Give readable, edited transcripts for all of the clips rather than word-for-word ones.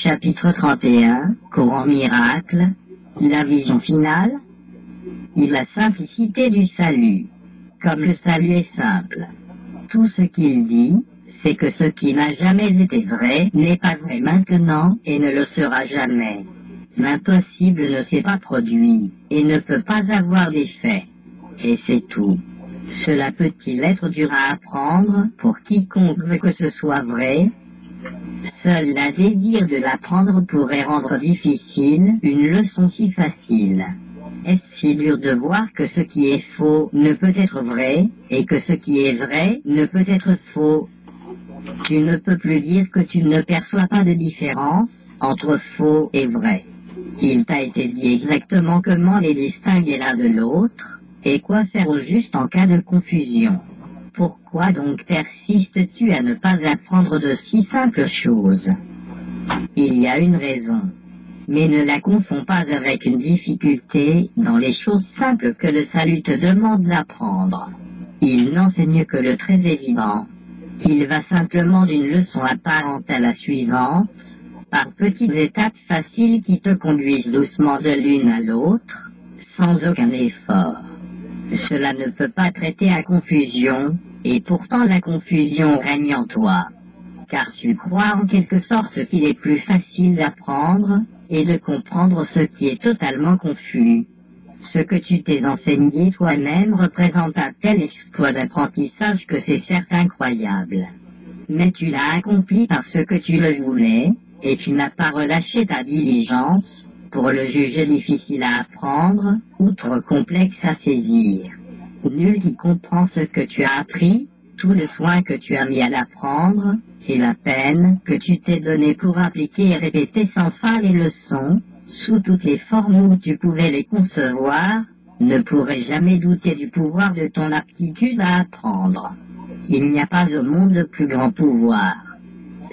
Chapitre 31, Coran miracle, la vision finale et la simplicité du salut. Comme le salut est simple. Tout ce qu'il dit, c'est que ce qui n'a jamais été vrai n'est pas vrai maintenant et ne le sera jamais. L'impossible ne s'est pas produit et ne peut pas avoir d'effet. Et c'est tout. Cela peut-il être dur à apprendre pour quiconque veut que ce soit vrai? Seul le désir de l'apprendre pourrait rendre difficile une leçon si facile. Est-ce si dur de voir que ce qui est faux ne peut être vrai, et que ce qui est vrai ne peut être faux? Tu ne peux plus dire que tu ne perçois pas de différence entre faux et vrai. Il t'a été dit exactement comment les distinguer l'un de l'autre, et quoi faire au juste en cas de confusion. Pourquoi donc persistes-tu à ne pas apprendre de si simples choses? Il y a une raison. Mais ne la confonds pas avec une difficulté dans les choses simples que le salut te demande d'apprendre. Il n'enseigne que le très évident. Il va simplement d'une leçon apparente à la suivante, par petites étapes faciles qui te conduisent doucement de l'une à l'autre, sans aucun effort. Cela ne peut pas traiter à confusion, et pourtant la confusion règne en toi. Car tu crois en quelque sorte qu'il est plus facile d'apprendre, et de comprendre ce qui est totalement confus. Ce que tu t'es enseigné toi-même représente un tel exploit d'apprentissage que c'est certes incroyable. Mais tu l'as accompli parce que tu le voulais, et tu n'as pas relâché ta diligence, pour le juger difficile à apprendre, ou trop complexe à saisir. Nul qui comprend ce que tu as appris, tout le soin que tu as mis à l'apprendre, et la peine que tu t'es donnée pour appliquer et répéter sans fin les leçons, sous toutes les formes où tu pouvais les concevoir, ne pourrait jamais douter du pouvoir de ton aptitude à apprendre. Il n'y a pas au monde de plus grand pouvoir.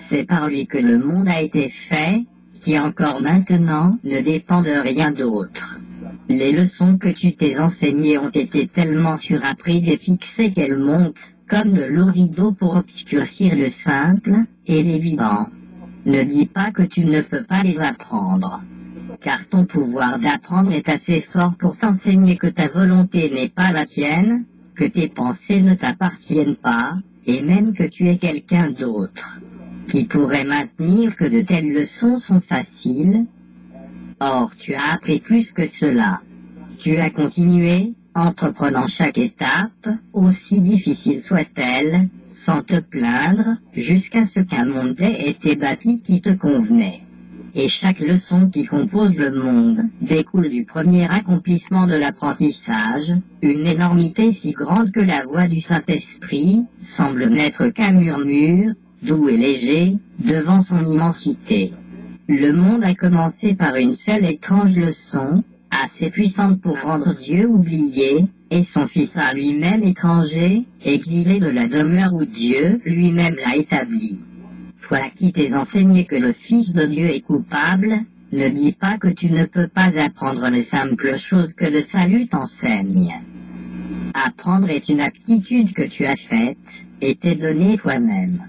C'est par lui que le monde a été fait, qui encore maintenant ne dépend de rien d'autre. Les leçons que tu t'es enseignées ont été tellement surapprises et fixées qu'elles montent, comme de lourds rideaux pour obscurcir le simple et l'évident. Ne dis pas que tu ne peux pas les apprendre, car ton pouvoir d'apprendre est assez fort pour t'enseigner que ta volonté n'est pas la tienne, que tes pensées ne t'appartiennent pas, et même que tu es quelqu'un d'autre, qui pourrait maintenir que de telles leçons sont faciles. Or, tu as appris plus que cela. Tu as continué, entreprenant chaque étape, aussi difficile soit-elle, sans te plaindre, jusqu'à ce qu'un monde ait été bâti qui te convenait. Et chaque leçon qui compose le monde découle du premier accomplissement de l'apprentissage, une énormité si grande que la voix du Saint-Esprit semble n'être qu'un murmure, doux et léger, devant son immensité. Le monde a commencé par une seule étrange leçon, assez puissante pour rendre Dieu oublié, et son Fils à lui-même étranger, exilé de la demeure où Dieu lui-même l'a établi. Toi qui t'es enseigné que le Fils de Dieu est coupable, ne dis pas que tu ne peux pas apprendre les simples choses que le salut t'enseigne. Apprendre est une aptitude que tu as faite, et t'est donnée toi-même.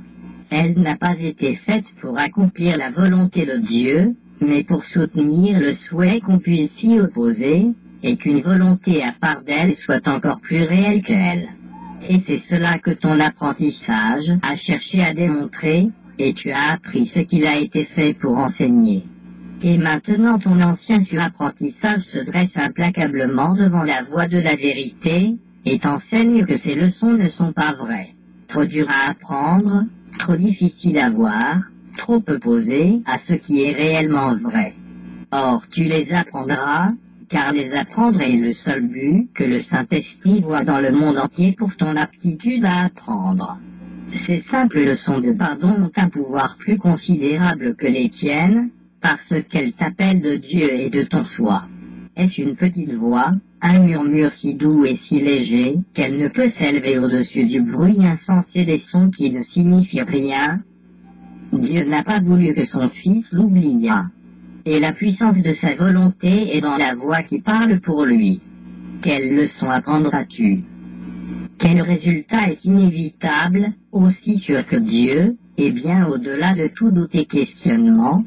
Elle n'a pas été faite pour accomplir la volonté de Dieu, mais pour soutenir le souhait qu'on puisse s'y opposer, et qu'une volonté à part d'elle soit encore plus réelle qu'elle. Et c'est cela que ton apprentissage a cherché à démontrer, et tu as appris ce qu'il a été fait pour enseigner. Et maintenant ton ancien surapprentissage se dresse implacablement devant la voie de la vérité, et t'enseigne que ces leçons ne sont pas vraies. Trop dur à apprendre, trop difficile à voir, trop opposé à ce qui est réellement vrai. Or, tu les apprendras, car les apprendre est le seul but que le Saint-Esprit voit dans le monde entier pour ton aptitude à apprendre. Ces simples leçons de pardon ont un pouvoir plus considérable que les tiennes, parce qu'elles t'appellent de Dieu et de ton soi. Est-ce une petite voix, un murmure si doux et si léger, qu'elle ne peut s'élever au-dessus du bruit insensé des sons qui ne signifient rien? Dieu n'a pas voulu que son Fils l'oubliât. Et la puissance de sa volonté est dans la voix qui parle pour lui. Quelle leçon apprendras-tu? Quel résultat est inévitable, aussi sûr que Dieu, Et bien au-delà de tout doute et questionnement,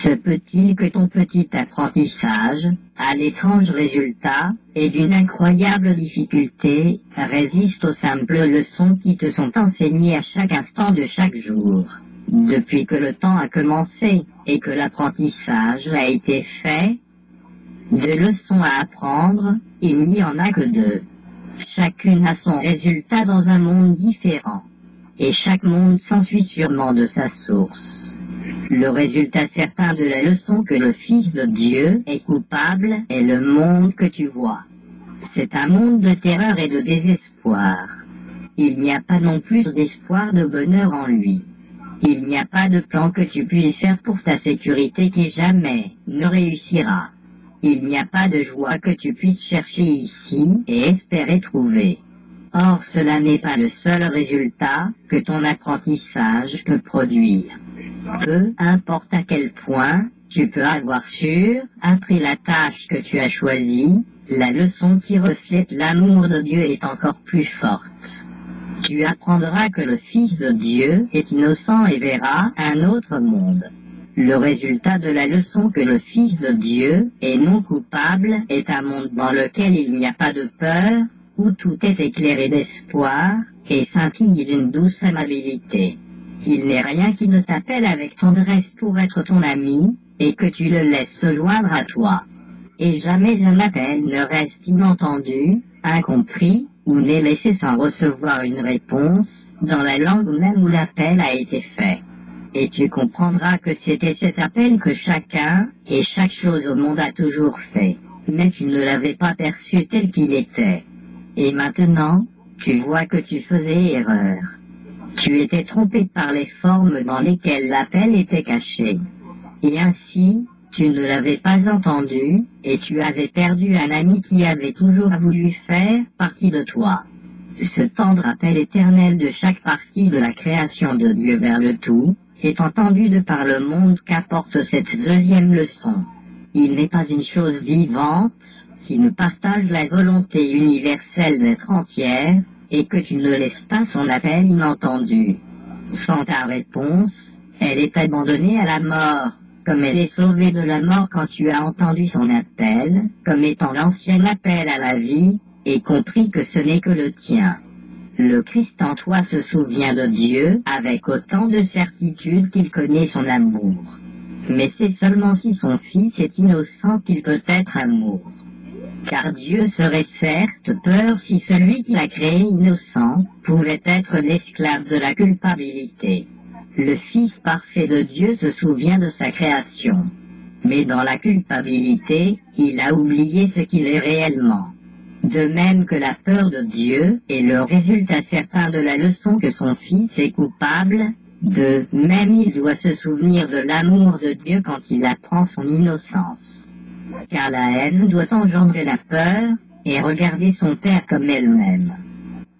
se peut-il que ton petit apprentissage, à l'étrange résultat, et d'une incroyable difficulté, résiste aux simples leçons qui te sont enseignées à chaque instant de chaque jour, depuis que le temps a commencé, et que l'apprentissage a été fait? De leçons à apprendre, il n'y en a que deux. Chacune a son résultat dans un monde différent, et chaque monde s'ensuit sûrement de sa source. Le résultat certain de la leçon que le Fils de Dieu est coupable est le monde que tu vois. C'est un monde de terreur et de désespoir. Il n'y a pas non plus d'espoir de bonheur en lui. Il n'y a pas de plan que tu puisses faire pour ta sécurité qui jamais ne réussira. Il n'y a pas de joie que tu puisses chercher ici et espérer trouver. Or, cela n'est pas le seul résultat que ton apprentissage peut produire. Peu importe à quel point tu peux avoir appris la tâche que tu as choisie, la leçon qui reflète l'amour de Dieu est encore plus forte. Tu apprendras que le Fils de Dieu est innocent et verra un autre monde. Le résultat de la leçon que le Fils de Dieu est non coupable est un monde dans lequel il n'y a pas de peur, où tout est éclairé d'espoir et scintille d'une douce amabilité. Il n'est rien qui ne t'appelle avec tendresse pour être ton ami, et que tu le laisses se joindre à toi. Et jamais un appel ne reste inentendu, incompris, ou n'est laissé sans recevoir une réponse, dans la langue même où l'appel a été fait. Et tu comprendras que c'était cet appel que chacun, et chaque chose au monde a toujours fait, mais tu ne l'avais pas perçu tel qu'il était. Et maintenant, tu vois que tu faisais erreur. Tu étais trompé par les formes dans lesquelles l'appel était caché. Et ainsi, tu ne l'avais pas entendu, et tu avais perdu un ami qui avait toujours voulu faire partie de toi. Ce tendre appel éternel de chaque partie de la création de Dieu vers le tout, est entendu de par le monde qu'apporte cette deuxième leçon. Il n'est pas une chose vivante, qui ne partage la volonté universelle d'être entière, et que tu ne laisses pas son appel inentendu. Sans ta réponse, elle est abandonnée à la mort, comme elle est sauvée de la mort quand tu as entendu son appel, comme étant l'ancien appel à la vie, et compris que ce n'est que le tien. Le Christ en toi se souvient de Dieu avec autant de certitude qu'il connaît son amour. Mais c'est seulement si son Fils est innocent qu'il peut être amour. Car Dieu serait certes peur si celui qui l'a créé innocent pouvait être l'esclave de la culpabilité. Le Fils parfait de Dieu se souvient de sa création. Mais dans la culpabilité, il a oublié ce qu'il est réellement. De même que la peur de Dieu est le résultat certain de la leçon que son Fils est coupable, de même il doit se souvenir de l'amour de Dieu quand il apprend son innocence. Car la haine doit engendrer la peur et regarder son père comme elle-même.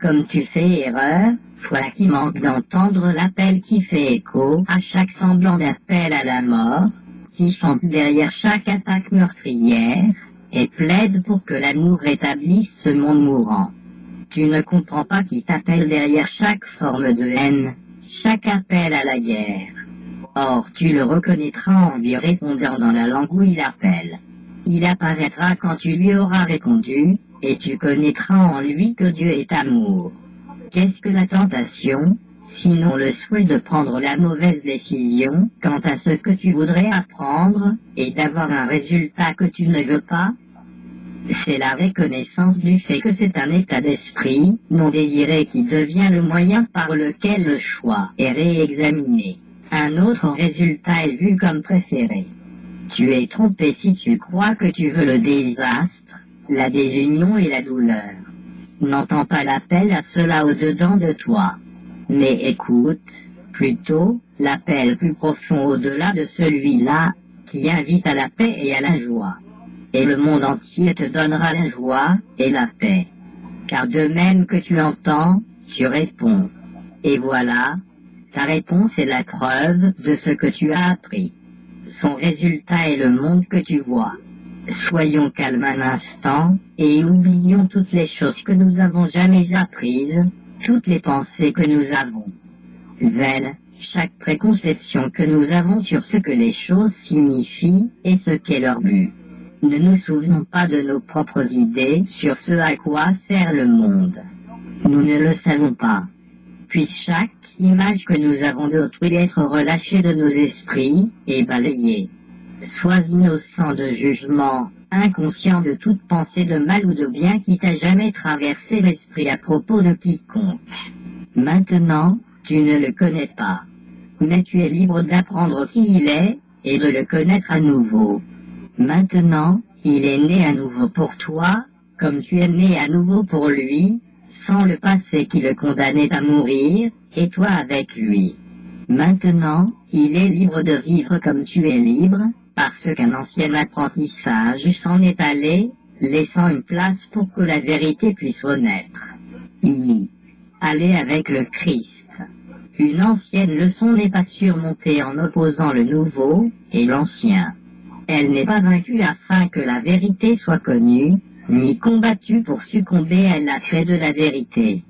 Comme tu fais erreur, toi qui manques d'entendre l'appel qui fait écho à chaque semblant d'appel à la mort, qui chante derrière chaque attaque meurtrière, et plaide pour que l'amour rétablisse ce monde mourant. Tu ne comprends pas qui t'appelle derrière chaque forme de haine, chaque appel à la guerre. Or, tu le reconnaîtras en lui répondant dans la langue où il appelle. Il apparaîtra quand tu lui auras répondu, et tu connaîtras en lui que Dieu est amour. Qu'est-ce que la tentation, sinon le souhait de prendre la mauvaise décision quant à ce que tu voudrais apprendre, et d'avoir un résultat que tu ne veux pas? C'est la reconnaissance du fait que c'est un état d'esprit non désiré qui devient le moyen par lequel le choix est réexaminé. Un autre résultat est vu comme préféré. Tu es trompé si tu crois que tu veux le désastre, la désunion et la douleur. N'entends pas l'appel à cela au-dedans de toi, mais écoute, plutôt, l'appel plus profond au-delà de celui-là, qui invite à la paix et à la joie. Et le monde entier te donnera la joie et la paix. Car de même que tu entends, tu réponds. Et voilà, ta réponse est la preuve de ce que tu as appris. Son résultat est le monde que tu vois. Soyons calmes un instant et oublions toutes les choses que nous avons jamais apprises, toutes les pensées que nous avons. Vaine, chaque préconception que nous avons sur ce que les choses signifient et ce qu'est leur but. Ne nous souvenons pas de nos propres idées sur ce à quoi sert le monde. Nous ne le savons pas. Puisse chaque image que nous avons d'autrui être relâchée de nos esprits et balayée. Sois innocent de jugement, inconscient de toute pensée de mal ou de bien qui t'a jamais traversé l'esprit à propos de quiconque. Maintenant, tu ne le connais pas. Mais tu es libre d'apprendre qui il est et de le connaître à nouveau. Maintenant, il est né à nouveau pour toi, comme tu es né à nouveau pour lui, sans le passé qui le condamnait à mourir, et toi avec lui. Maintenant, il est libre de vivre comme tu es libre, parce qu'un ancien apprentissage s'en est allé, laissant une place pour que la vérité puisse renaître. Il allait avec le Christ. Une ancienne leçon n'est pas surmontée en opposant le nouveau et l'ancien. Elle n'est pas vaincue afin que la vérité soit connue, ni combattue pour succomber à l'attrait de la vérité.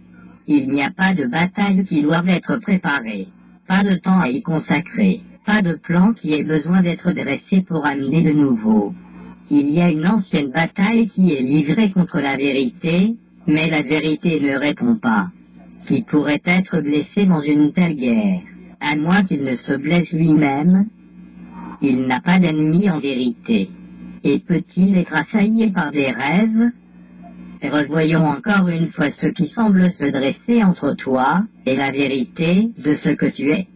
Il n'y a pas de bataille qui doive être préparée, pas de temps à y consacrer, pas de plan qui ait besoin d'être dressé pour amener de nouveau. Il y a une ancienne bataille qui est livrée contre la vérité, mais la vérité ne répond pas. Qui pourrait être blessé dans une telle guerre, à moins qu'il ne se blesse lui-même? Il n'a pas d'ennemi en vérité. Et peut-il être assailli par des rêves? Revoyons encore une fois ce qui semble se dresser entre toi et la vérité de ce que tu es,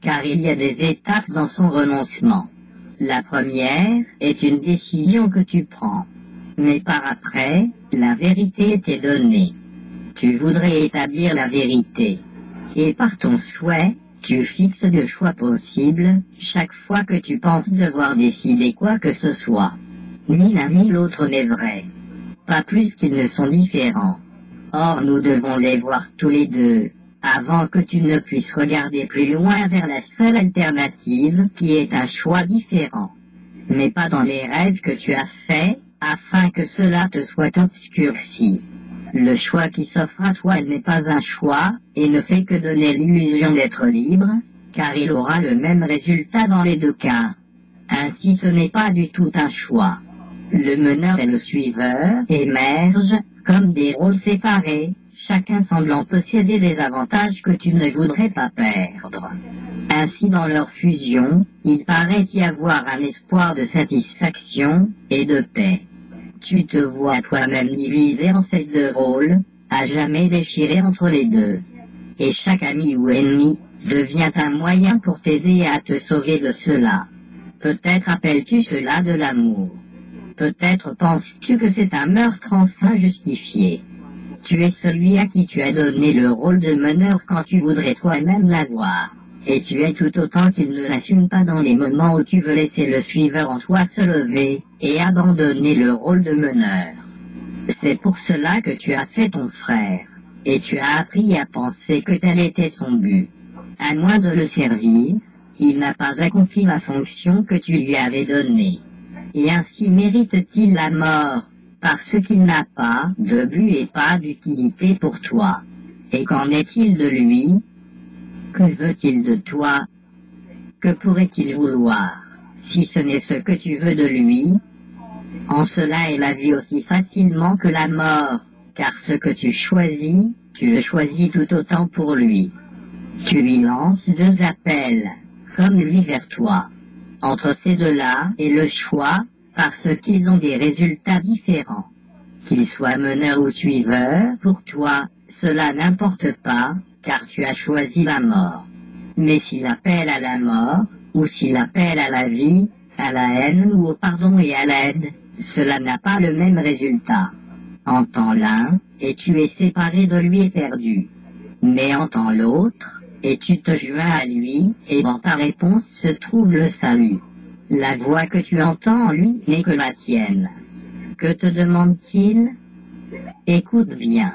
car il y a des étapes dans son renoncement. La première est une décision que tu prends, mais par après, la vérité t'est donnée. Tu voudrais établir la vérité, et par ton souhait, tu fixes le choix possible chaque fois que tu penses devoir décider quoi que ce soit. Ni l'un ni l'autre n'est vrai, pas plus qu'ils ne sont différents. Or nous devons les voir tous les deux, avant que tu ne puisses regarder plus loin vers la seule alternative qui est un choix différent, mais pas dans les rêves que tu as faits, afin que cela te soit obscurci. Le choix qui s'offre à toi n'est pas un choix, et ne fait que donner l'illusion d'être libre, car il aura le même résultat dans les deux cas. Ainsi ce n'est pas du tout un choix. Le meneur et le suiveur émergent comme des rôles séparés, chacun semblant posséder des avantages que tu ne voudrais pas perdre. Ainsi dans leur fusion, il paraît y avoir un espoir de satisfaction et de paix. Tu te vois toi-même divisé en ces deux rôles, à jamais déchiré entre les deux. Et chaque ami ou ennemi devient un moyen pour t'aider à te sauver de cela. Peut-être appelles-tu cela de l'amour. Peut-être penses-tu que c'est un meurtre enfin justifié. Tu es celui à qui tu as donné le rôle de meneur quand tu voudrais toi-même l'avoir. Et tu es tout autant qu'il ne l'assume pas dans les moments où tu veux laisser le suiveur en toi se lever et abandonner le rôle de meneur. C'est pour cela que tu as fait ton frère, et tu as appris à penser que tel était son but. À moins de le servir, il n'a pas accompli la fonction que tu lui avais donnée. Et ainsi mérite-t-il la mort, parce qu'il n'a pas de but et pas d'utilité pour toi. Et qu'en est-il de lui? Que veut-il de toi? Que pourrait-il vouloir, si ce n'est ce que tu veux de lui? En cela est la vie aussi facilement que la mort, car ce que tu choisis, tu le choisis tout autant pour lui. Tu lui lances deux appels, comme lui vers toi. Entre ces deux-là est le choix, parce qu'ils ont des résultats différents. Qu'ils soient meneurs ou suiveurs, pour toi, cela n'importe pas, car tu as choisi la mort. Mais s'il appelle à la mort, ou s'il appelle à la vie, à la haine ou au pardon et à l'aide, cela n'a pas le même résultat. Entends l'un, et tu es séparé de lui et perdu. Mais entends l'autre, et tu te joins à lui, et dans ta réponse se trouve le salut. La voix que tu entends en lui n'est que la tienne. Que te demande-t-il? Écoute bien,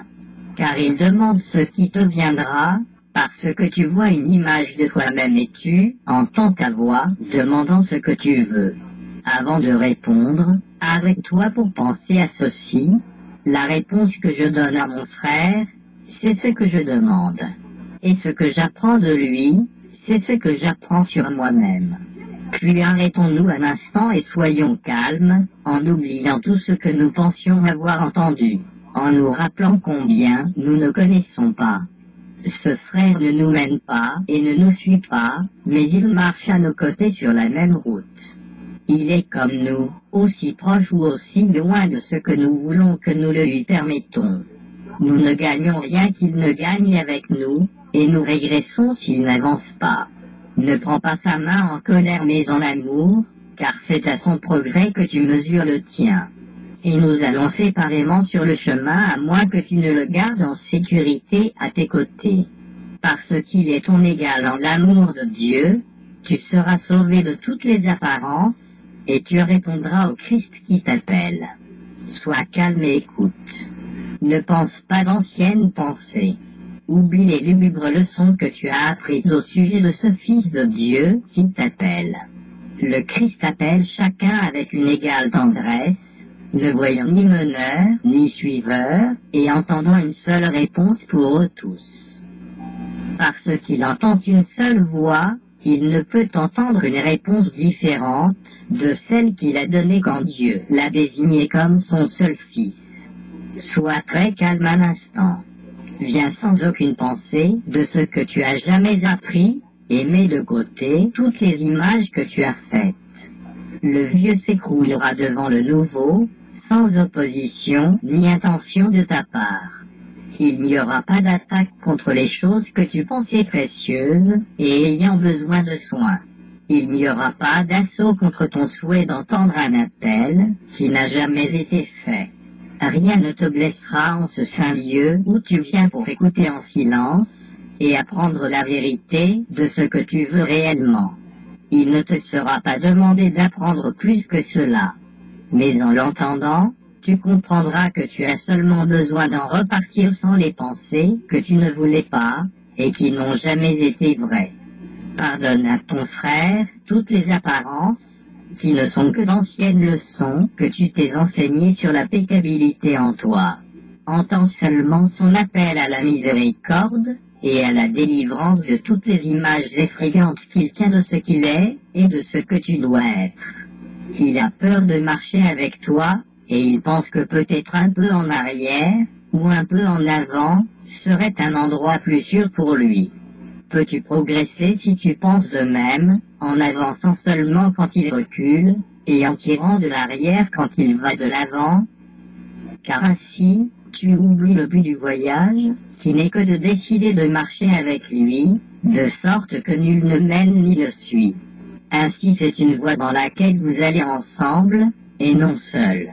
car il demande ce qui te viendra, parce que tu vois une image de toi-même et tu entends ta voix demandant ce que tu veux. Avant de répondre, arrête-toi pour penser à ceci. La réponse que je donne à mon frère, c'est ce que je demande. et ce que j'apprends de lui, c'est ce que j'apprends sur moi-même. Puis arrêtons-nous un instant et soyons calmes, en oubliant tout ce que nous pensions avoir entendu, en nous rappelant combien nous ne connaissons pas. Ce frère ne nous mène pas et ne nous suit pas, mais il marche à nos côtés sur la même route. Il est comme nous, aussi proche ou aussi loin de ce que nous voulons que nous le lui permettons. Nous ne gagnons rien qu'il ne gagne avec nous, et nous régressons s'il n'avance pas. Ne prends pas sa main en colère mais en amour, car c'est à son progrès que tu mesures le tien. Et nous allons séparément sur le chemin à moins que tu ne le gardes en sécurité à tes côtés. Parce qu'il est ton égal en l'amour de Dieu, tu seras sauvé de toutes les apparences, et tu répondras au Christ qui t'appelle. Sois calme et écoute. Ne pense pas d'anciennes pensées. Oublie les lugubres leçons que tu as apprises au sujet de ce Fils de Dieu qui t'appelle. Le Christ appelle chacun avec une égale tendresse, ne voyant ni meneur, ni suiveur, et entendant une seule réponse pour eux tous. Parce qu'il entend une seule voix, il ne peut entendre une réponse différente de celle qu'il a donnée quand Dieu l'a désigné comme son seul Fils. Sois très calme un instant. Viens sans aucune pensée de ce que tu as jamais appris et mets de côté toutes les images que tu as faites. Le vieux s'écroulera devant le nouveau, sans opposition ni intention de ta part. Il n'y aura pas d'attaque contre les choses que tu pensais précieuses et ayant besoin de soins. Il n'y aura pas d'assaut contre ton souhait d'entendre un appel qui n'a jamais été fait. Rien ne te blessera en ce saint lieu où tu viens pour écouter en silence et apprendre la vérité de ce que tu veux réellement. Il ne te sera pas demandé d'apprendre plus que cela. Mais en l'entendant, tu comprendras que tu as seulement besoin d'en repartir sans les pensées que tu ne voulais pas et qui n'ont jamais été vraies. Pardonne à ton frère toutes les apparences qui ne sont que d'anciennes leçons que tu t'es enseignées sur la péccabilité en toi. Entends seulement son appel à la miséricorde et à la délivrance de toutes les images effrayantes qu'il tient de ce qu'il est et de ce que tu dois être. Il a peur de marcher avec toi et il pense que peut-être un peu en arrière ou un peu en avant serait un endroit plus sûr pour lui. Peux-tu progresser si tu penses de même, en avançant seulement quand il recule, et en tirant de l'arrière quand il va de l'avant? Car ainsi, tu oublies le but du voyage, qui n'est que de décider de marcher avec lui, de sorte que nul ne mène ni ne suit. Ainsi c'est une voie dans laquelle vous allez ensemble, et non seul.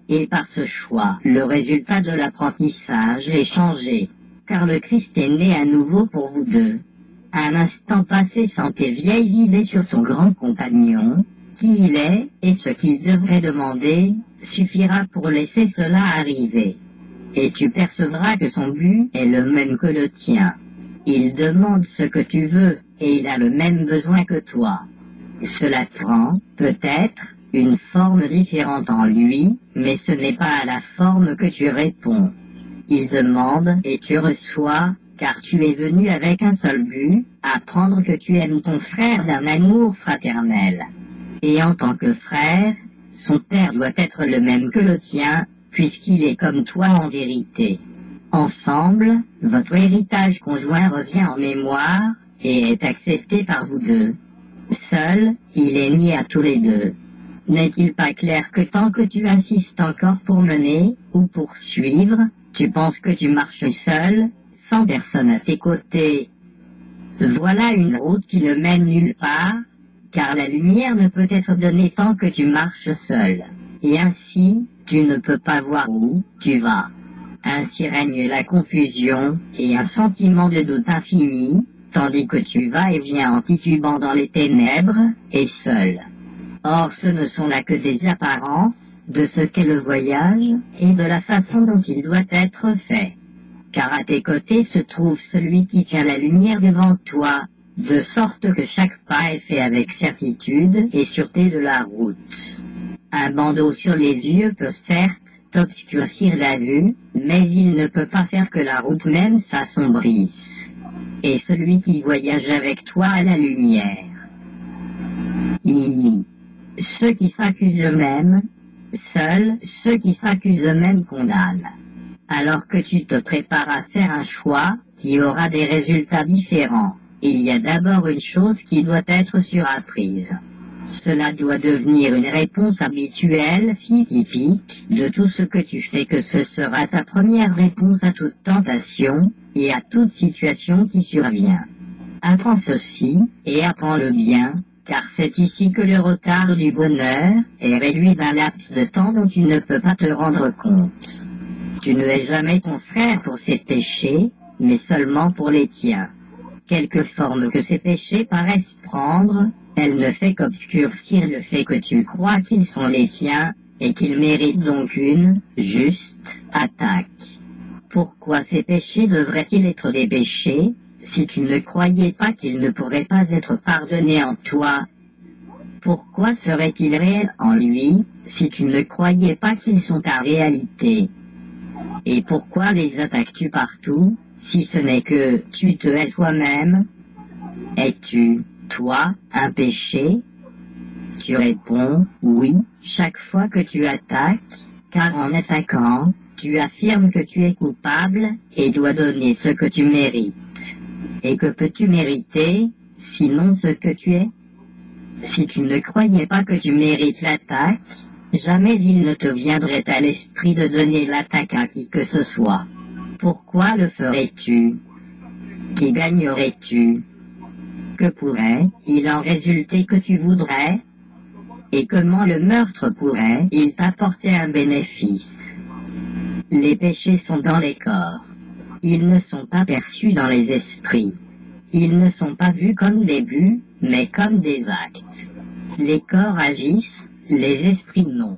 Et par ce choix, le résultat de l'apprentissage est changé, car le Christ est né à nouveau pour vous deux. Un instant passé sans tes vieilles idées sur ton grand compagnon, qui il est et ce qu'il devrait demander, suffira pour laisser cela arriver. Et tu percevras que son but est le même que le tien. Il demande ce que tu veux et il a le même besoin que toi. Cela prend, peut-être, une forme différente en lui, mais ce n'est pas à la forme que tu réponds. Il demande et tu reçois, car tu es venu avec un seul but, apprendre que tu aimes ton frère d'un amour fraternel. Et en tant que frère, son père doit être le même que le tien, puisqu'il est comme toi en vérité. Ensemble, votre héritage conjoint revient en mémoire et est accepté par vous deux. Seul, il est nié à tous les deux. N'est-il pas clair que tant que tu insistes encore pour mener ou pour suivre, tu penses que tu marches seul, sans personne à tes côtés? Voilà une route qui ne mène nulle part, car la lumière ne peut être donnée tant que tu marches seul. Et ainsi, tu ne peux pas voir où tu vas. Ainsi règne la confusion et un sentiment de doute infini, tandis que tu vas et viens en titubant dans les ténèbres et seul. Or, ce ne sont là que des apparences de ce qu'est le voyage et de la façon dont il doit être fait. Car à tes côtés se trouve celui qui tient la lumière devant toi, de sorte que chaque pas est fait avec certitude et sûreté de la route. Un bandeau sur les yeux peut certes obscurcir la vue, mais il ne peut pas faire que la route même s'assombrisse. et celui qui voyage avec toi à la lumière. Ceux qui s'accusent eux-mêmes, seuls ceux qui s'accusent eux-mêmes condamnent. Alors que tu te prépares à faire un choix qui aura des résultats différents, il y a d'abord une chose qui doit être surapprise. Cela doit devenir une réponse habituelle, si typique, de tout ce que tu fais, que ce sera ta première réponse à toute tentation, et à toute situation qui survient. Apprends ceci, et apprends-le bien, car c'est ici que le retard du bonheur est réduit d'un laps de temps dont tu ne peux pas te rendre compte. Tu ne es jamais ton frère pour ses péchés, mais seulement pour les tiens. Quelque forme que ces péchés paraissent prendre, elle ne fait qu'obscurcir le fait que tu crois qu'ils sont les tiens, et qu'ils méritent donc une juste attaque. Pourquoi ces péchés devraient-ils être des péchés, si tu ne croyais pas qu'ils ne pourraient pas être pardonnés en toi? Pourquoi seraient-ils réels en lui, si tu ne croyais pas qu'ils sont ta réalité? Et pourquoi les attaques-tu partout, si ce n'est que tu te hais toi-même? Es-tu, toi, un péché? Tu réponds oui chaque fois que tu attaques, car en attaquant, tu affirmes que tu es coupable et dois donner ce que tu mérites. Et que peux-tu mériter, sinon ce que tu es? Si tu ne croyais pas que tu mérites l'attaque, jamais il ne te viendrait à l'esprit de donner l'attaque à qui que ce soit. Pourquoi le ferais-tu? Qui gagnerais-tu? Que pourrait-il en résulter que tu voudrais? Et comment le meurtre pourrait-il t'apporter un bénéfice? Les péchés sont dans les corps. Ils ne sont pas perçus dans les esprits. Ils ne sont pas vus comme des buts, mais comme des actes. Les corps agissent, les esprits non.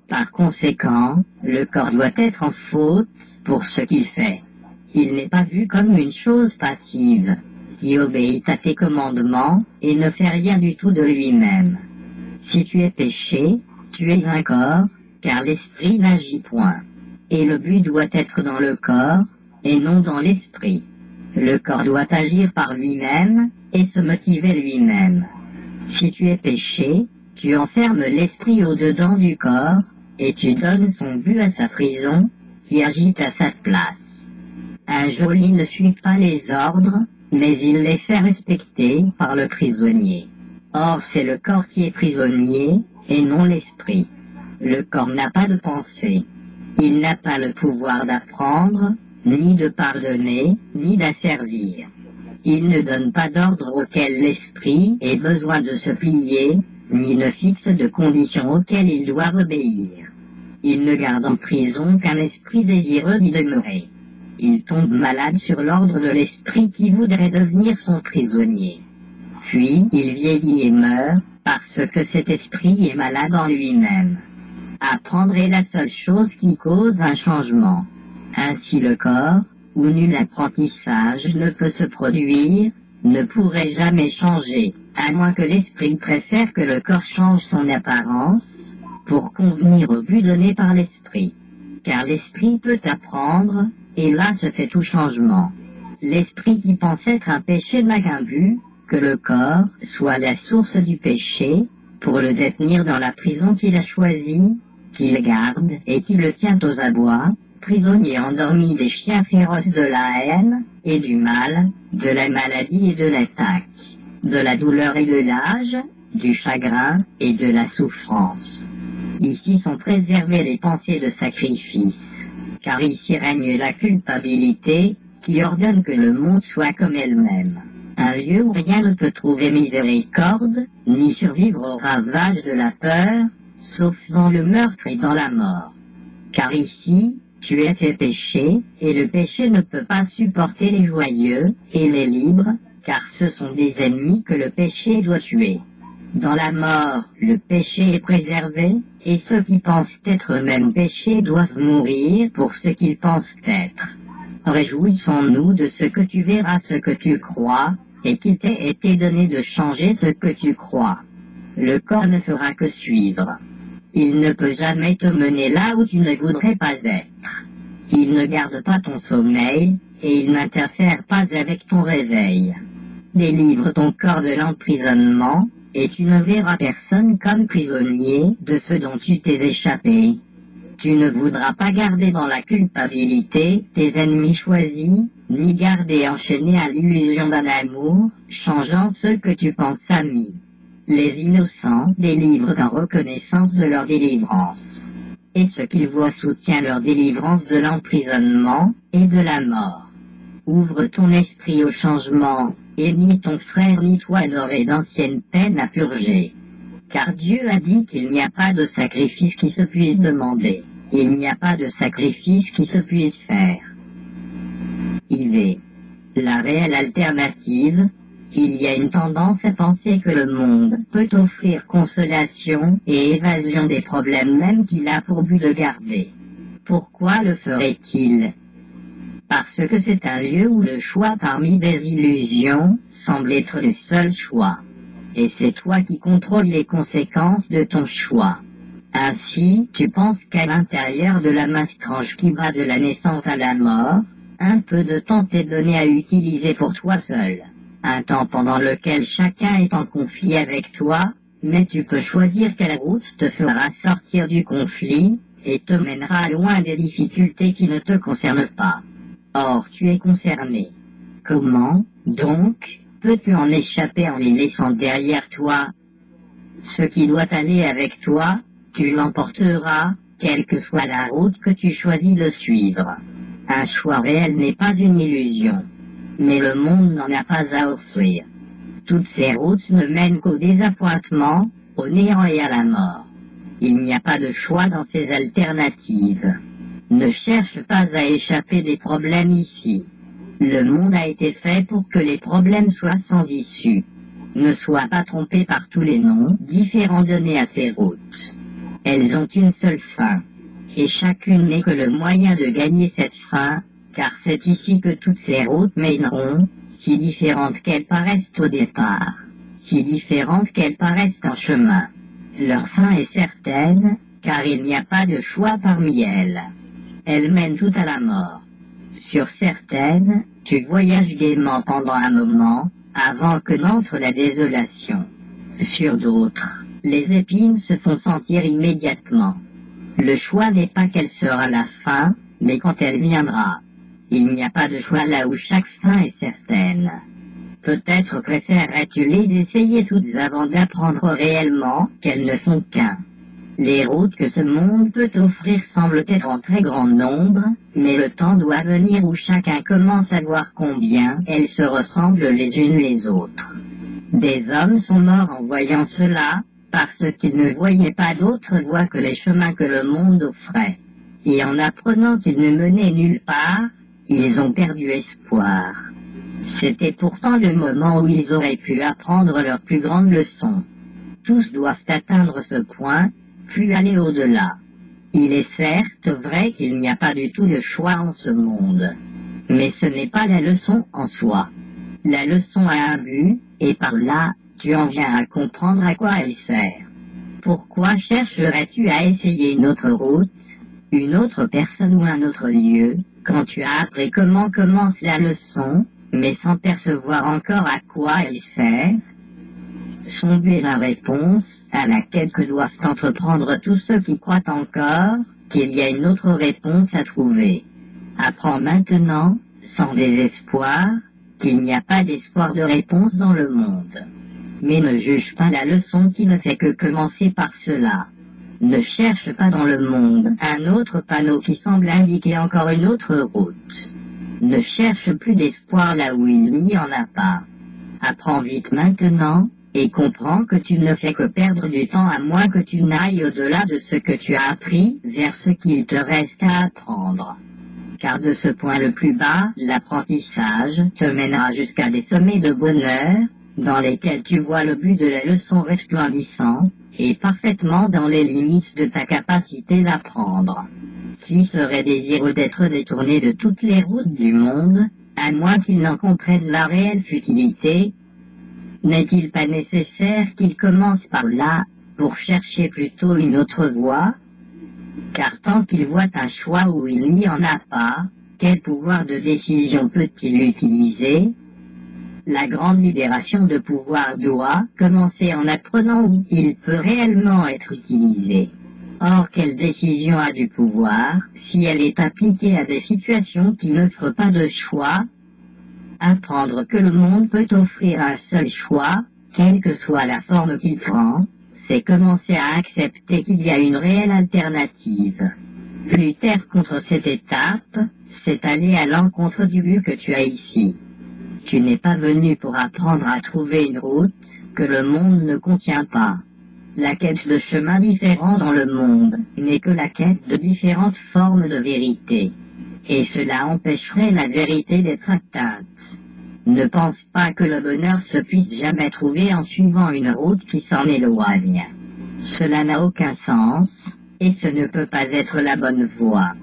Par conséquent, le corps doit être en faute pour ce qu'il fait. Il n'est pas vu comme une chose passive, qui obéit à tes commandements et ne fait rien du tout de lui-même. Si tu es péché, tu es un corps, car l'esprit n'agit point. Et le but doit être dans le corps, et non dans l'esprit. Le corps doit agir par lui-même, et se motiver lui-même. Si tu es péché, tu enfermes l'esprit au-dedans du corps, et tu donnes son but à sa prison, qui agit à sa place. Un geôlier ne suit pas les ordres, mais il les fait respecter par le prisonnier. Or c'est le corps qui est prisonnier, et non l'esprit. Le corps n'a pas de pensée. Il n'a pas le pouvoir d'apprendre, ni de pardonner, ni d'asservir. Il ne donne pas d'ordre auquel l'esprit ait besoin de se plier, ni ne fixe de conditions auxquelles il doit obéir. Il ne garde en prison qu'un esprit désireux d'y demeurer. Il tombe malade sur l'ordre de l'esprit qui voudrait devenir son prisonnier. Puis il vieillit et meurt, parce que cet esprit est malade en lui-même. Apprendre est la seule chose qui cause un changement. Ainsi le corps, où nul apprentissage ne peut se produire, ne pourrait jamais changer, à moins que l'esprit préfère que le corps change son apparence, pour convenir au but donné par l'esprit. Car l'esprit peut apprendre, et là se fait tout changement. L'esprit qui pense être un péché n'a qu'un but, que le corps soit la source du péché, pour le détenir dans la prison qu'il a choisie, qu'il garde et qui le tient aux abois, prisonnier endormi des chiens féroces de la haine et du mal, de la maladie et de l'attaque, de la douleur et de l'âge, du chagrin et de la souffrance. Ici sont préservées les pensées de sacrifice, car ici règne la culpabilité qui ordonne que le monde soit comme elle-même. Un lieu où rien ne peut trouver miséricorde, ni survivre au ravage de la peur, sauf dans le meurtre et dans la mort. Car ici, tu es fait péché, et le péché ne peut pas supporter les joyeux et les libres, car ce sont des ennemis que le péché doit tuer. Dans la mort, le péché est préservé, et ceux qui pensent être eux-mêmes péchés doivent mourir pour ce qu'ils pensent être. Réjouissons-nous de ce que tu verras ce que tu crois, et qu'il t'ait été donné de changer ce que tu crois. Le corps ne fera que suivre. Il ne peut jamais te mener là où tu ne voudrais pas être. Il ne garde pas ton sommeil, et il n'interfère pas avec ton réveil. Délivre ton corps de l'emprisonnement, et tu ne verras personne comme prisonnier de ce dont tu t'es échappé. Tu ne voudras pas garder dans la culpabilité tes ennemis choisis, ni garder enchaîné à l'illusion d'un amour, changeant ceux que tu penses amis. Les innocents délivrent en reconnaissance de leur délivrance. Et ce qu'ils voient soutient leur délivrance de l'emprisonnement et de la mort. Ouvre ton esprit au changement, et ni ton frère ni toi n'aurez d'anciennes peines à purger. Car Dieu a dit qu'il n'y a pas de sacrifice qui se puisse demander. Il n'y a pas de sacrifice qui se puisse faire. IV. La réelle alternative, il y a une tendance à penser que le monde peut offrir consolation et évasion des problèmes même qu'il a pour but de garder. Pourquoi le ferait-il? Parce que c'est un lieu où le choix parmi des illusions semble être le seul choix. Et c'est toi qui contrôles les conséquences de ton choix. Ainsi, tu penses qu'à l'intérieur de la main étrange qui va de la naissance à la mort, un peu de temps t'est donné à utiliser pour toi seul. Un temps pendant lequel chacun est en conflit avec toi, mais tu peux choisir quelle route te fera sortir du conflit, et te mènera loin des difficultés qui ne te concernent pas. Or tu es concerné. Comment, donc, peux-tu en échapper en les laissant derrière toi? Ce qui doit aller avec toi, tu l'emporteras, quelle que soit la route que tu choisis de suivre. Un choix réel n'est pas une illusion. Mais le monde n'en a pas à offrir. Toutes ces routes ne mènent qu'au désappointement, au néant et à la mort. Il n'y a pas de choix dans ces alternatives. Ne cherche pas à échapper des problèmes ici. Le monde a été fait pour que les problèmes soient sans issue. Ne sois pas trompé par tous les noms différents donnés à ces routes. Elles ont une seule fin, et chacune n'est que le moyen de gagner cette fin, car c'est ici que toutes ces routes mèneront, si différentes qu'elles paraissent au départ, si différentes qu'elles paraissent en chemin. Leur fin est certaine, car il n'y a pas de choix parmi elles. Elles mènent toutes à la mort. Sur certaines, tu voyages gaiement pendant un moment, avant que n'entre la désolation. Sur d'autres, les épines se font sentir immédiatement. Le choix n'est pas quelle sera la fin, mais quand elle viendra. Il n'y a pas de choix là où chaque fin est certaine. Peut-être préférerais-tu les essayer toutes avant d'apprendre réellement qu'elles ne sont qu'un. Les routes que ce monde peut offrir semblent être en très grand nombre, mais le temps doit venir où chacun commence à voir combien elles se ressemblent les unes les autres. Des hommes sont morts en voyant cela, parce qu'ils ne voyaient pas d'autre voie que les chemins que le monde offrait. Et en apprenant qu'ils ne menaient nulle part, ils ont perdu espoir. C'était pourtant le moment où ils auraient pu apprendre leur plus grande leçon. Tous doivent atteindre ce point, puis aller au-delà. Il est certes vrai qu'il n'y a pas du tout de choix en ce monde. Mais ce n'est pas la leçon en soi. La leçon a un but, et par là, tu en viens à comprendre à quoi elle sert. Pourquoi chercherais-tu à essayer une autre route, une autre personne ou un autre lieu, quand tu as appris comment commence la leçon, mais sans percevoir encore à quoi elle sert? Sonder la réponse, à laquelle que doivent entreprendre tous ceux qui croient encore qu'il y a une autre réponse à trouver. Apprends maintenant, sans désespoir, qu'il n'y a pas d'espoir de réponse dans le monde. Mais ne juge pas la leçon qui ne fait que commencer par cela. Ne cherche pas dans le monde un autre panneau qui semble indiquer encore une autre route. Ne cherche plus d'espoir là où il n'y en a pas. Apprends vite maintenant, et comprends que tu ne fais que perdre du temps à moins que tu n'ailles au-delà de ce que tu as appris vers ce qu'il te reste à apprendre. Car de ce point le plus bas, l'apprentissage te mènera jusqu'à des sommets de bonheur, dans lesquels tu vois le but de la leçon resplendissant, et parfaitement dans les limites de ta capacité d'apprendre. Qui serait désireux d'être détourné de toutes les routes du monde, à moins qu'il n'en comprenne la réelle futilité? N'est-il pas nécessaire qu'il commence par là, pour chercher plutôt une autre voie? Car tant qu'il voit un choix où il n'y en a pas, quel pouvoir de décision peut-il utiliser? La grande libération de pouvoir doit commencer en apprenant où il peut réellement être utilisé. Or, quelle décision a du pouvoir si elle est appliquée à des situations qui n'offrent pas de choix? Apprendre que le monde peut offrir un seul choix, quelle que soit la forme qu'il prend, c'est commencer à accepter qu'il y a une réelle alternative. Lutter contre cette étape, c'est aller à l'encontre du but que tu as ici. Tu n'es pas venu pour apprendre à trouver une route que le monde ne contient pas. La quête de chemins différents dans le monde n'est que la quête de différentes formes de vérité. Et cela empêcherait la vérité d'être atteinte. Ne pense pas que le bonheur se puisse jamais trouver en suivant une route qui s'en éloigne. Cela n'a aucun sens, et ce ne peut pas être la bonne voie.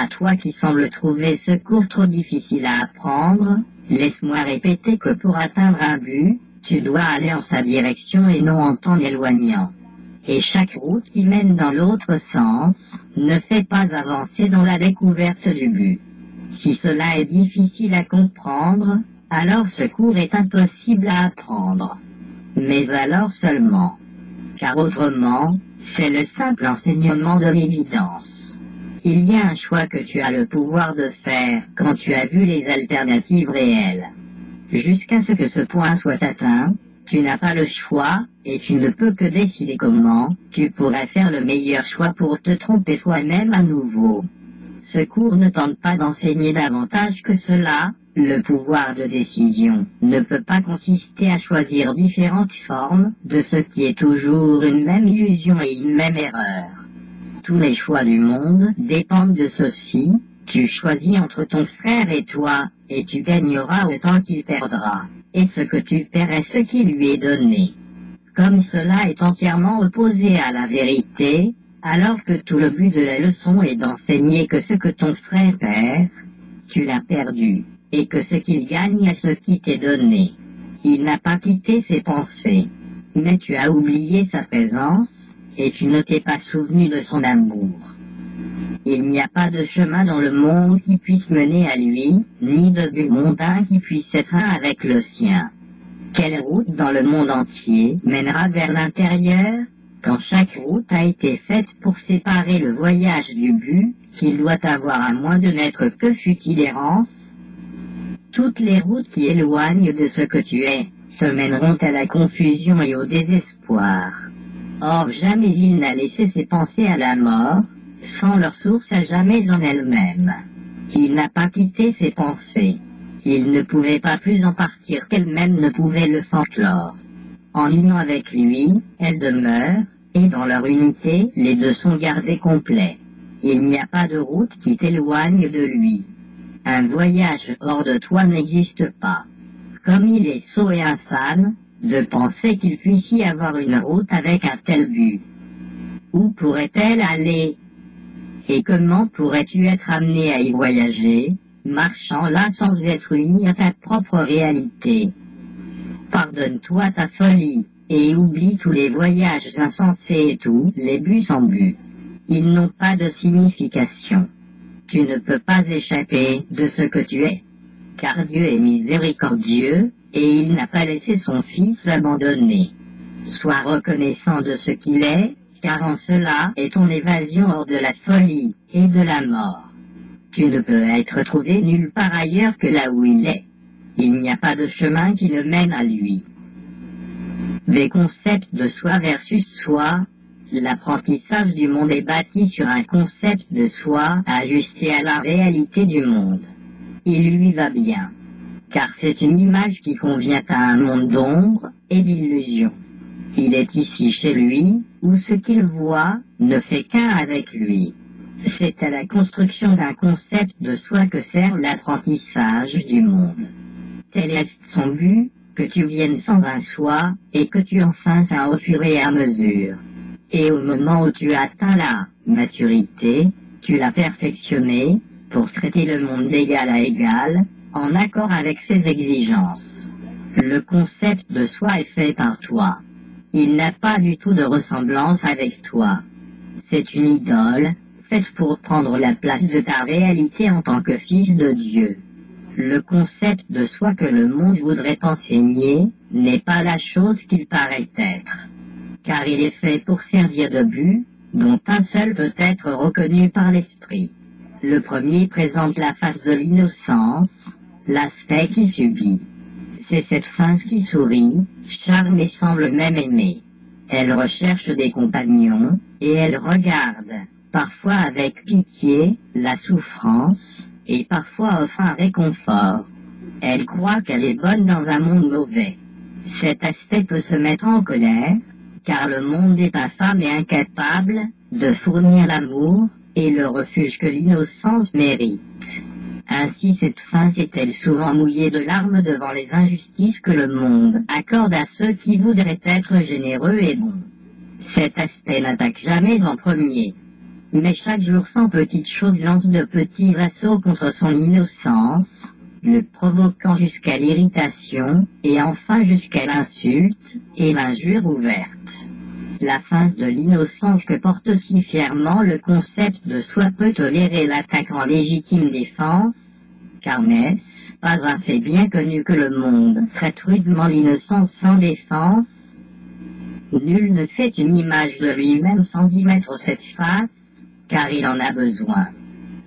À toi qui sembles trouver ce cours trop difficile à apprendre, laisse-moi répéter que pour atteindre un but, tu dois aller en sa direction et non en t'en éloignant. Et chaque route qui mène dans l'autre sens ne fait pas avancer dans la découverte du but. Si cela est difficile à comprendre, alors ce cours est impossible à apprendre. Mais alors seulement. Car autrement, c'est le simple enseignement de l'évidence. Il y a un choix que tu as le pouvoir de faire quand tu as vu les alternatives réelles. Jusqu'à ce que ce point soit atteint, tu n'as pas le choix et tu ne peux que décider comment tu pourrais faire le meilleur choix pour te tromper toi-même à nouveau. Ce cours ne tente pas d'enseigner davantage que cela. Le pouvoir de décision ne peut pas consister à choisir différentes formes de ce qui est toujours une même illusion et une même erreur. Tous les choix du monde dépendent de ceci. Tu choisis entre ton frère et toi, et tu gagneras autant qu'il perdra. Et ce que tu perds est ce qui lui est donné. Comme cela est entièrement opposé à la vérité, alors que tout le but de la leçon est d'enseigner que ce que ton frère perd, tu l'as perdu, et que ce qu'il gagne est ce qui t'est donné. Il n'a pas quitté ses pensées, mais tu as oublié sa présence, et tu ne t'es pas souvenu de son amour. Il n'y a pas de chemin dans le monde qui puisse mener à lui, ni de but mondain qui puisse être un avec le sien. Quelle route dans le monde entier mènera vers l'intérieur, quand chaque route a été faite pour séparer le voyage du but qu'il doit avoir à moins de n'être que futile errance? Toutes les routes qui éloignent de ce que tu es se mèneront à la confusion et au désespoir. Or, jamais il n'a laissé ses pensées à la mort, sans leur source à jamais en elle-même. Il n'a pas quitté ses pensées. Il ne pouvait pas plus en partir qu'elle-même ne pouvait le folklore. En union avec lui, elles demeurent, et dans leur unité, les deux sont gardés complets. Il n'y a pas de route qui t'éloigne de lui. Un voyage hors de toi n'existe pas. Comme il est sot et infâme de penser qu'il puisse y avoir une route avec un tel but. Où pourrait-elle aller? Et comment pourrais-tu être amené à y voyager, marchant là sans être uni à ta propre réalité? Pardonne-toi ta folie, et oublie tous les voyages insensés et tous les buts sans but. Ils n'ont pas de signification. Tu ne peux pas échapper de ce que tu es, car Dieu est miséricordieux, et il n'a pas laissé son Fils l'abandonner. Sois reconnaissant de ce qu'il est, car en cela est ton évasion hors de la folie et de la mort. Tu ne peux être trouvé nulle part ailleurs que là où il est. Il n'y a pas de chemin qui ne mène à lui. Des concepts de soi versus soi, l'apprentissage du monde est bâti sur un concept de soi ajusté à la réalité du monde. Il lui va bien, car c'est une image qui convient à un monde d'ombre et d'illusion. Il est ici chez lui, où ce qu'il voit ne fait qu'un avec lui. C'est à la construction d'un concept de soi que sert l'apprentissage du monde. Tel est son but, que tu viennes sans un soi, et que tu en fasses un au fur et à mesure. Et au moment où tu atteins la maturité, tu l'as perfectionné, pour traiter le monde d'égal à égal, en accord avec ses exigences. Le concept de soi est fait par toi. Il n'a pas du tout de ressemblance avec toi. C'est une idole, faite pour prendre la place de ta réalité en tant que fils de Dieu. Le concept de soi que le monde voudrait enseigner n'est pas la chose qu'il paraît être, car il est fait pour servir de but, dont un seul peut être reconnu par l'esprit. Le premier présente la face de l'innocence, l'aspect qui subit. C'est cette face qui sourit, charme et semble même aimer. Elle recherche des compagnons, et elle regarde, parfois avec pitié, la souffrance, et parfois offre un réconfort. Elle croit qu'elle est bonne dans un monde mauvais. Cet aspect peut se mettre en colère, car le monde est infâme et incapable de fournir l'amour et le refuge que l'innocence mérite. Ainsi cette face est-elle souvent mouillée de larmes devant les injustices que le monde accorde à ceux qui voudraient être généreux et bons. Cet aspect n'attaque jamais en premier, mais chaque jour sans petites choses lance de petits assauts contre son innocence, le provoquant jusqu'à l'irritation, et enfin jusqu'à l'insulte et l'injure ouverte. La face de l'innocence que porte si fièrement le concept de soi peut tolérer l'attaque en légitime défense, car n'est-ce pas un fait bien connu que le monde traite rudement l'innocence sans défense? Nul ne fait une image de lui-même sans y mettre cette face, car il en a besoin.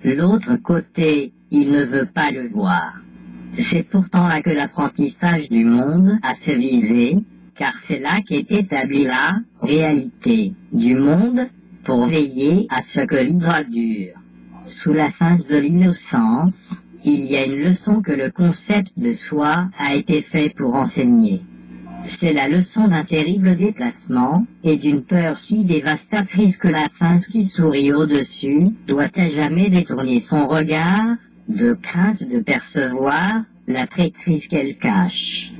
L'autre côté, il ne veut pas le voir. C'est pourtant là que l'apprentissage du monde a ses visées, car c'est là qu'est établie la réalité du monde pour veiller à ce que l'idole dure. Sous la face de l'innocence, il y a une leçon que le concept de soi a été fait pour enseigner. C'est la leçon d'un terrible déplacement et d'une peur si dévastatrice que la face qui sourit au-dessus doit à jamais détourner son regard de crainte de percevoir la traîtrise qu'elle cache.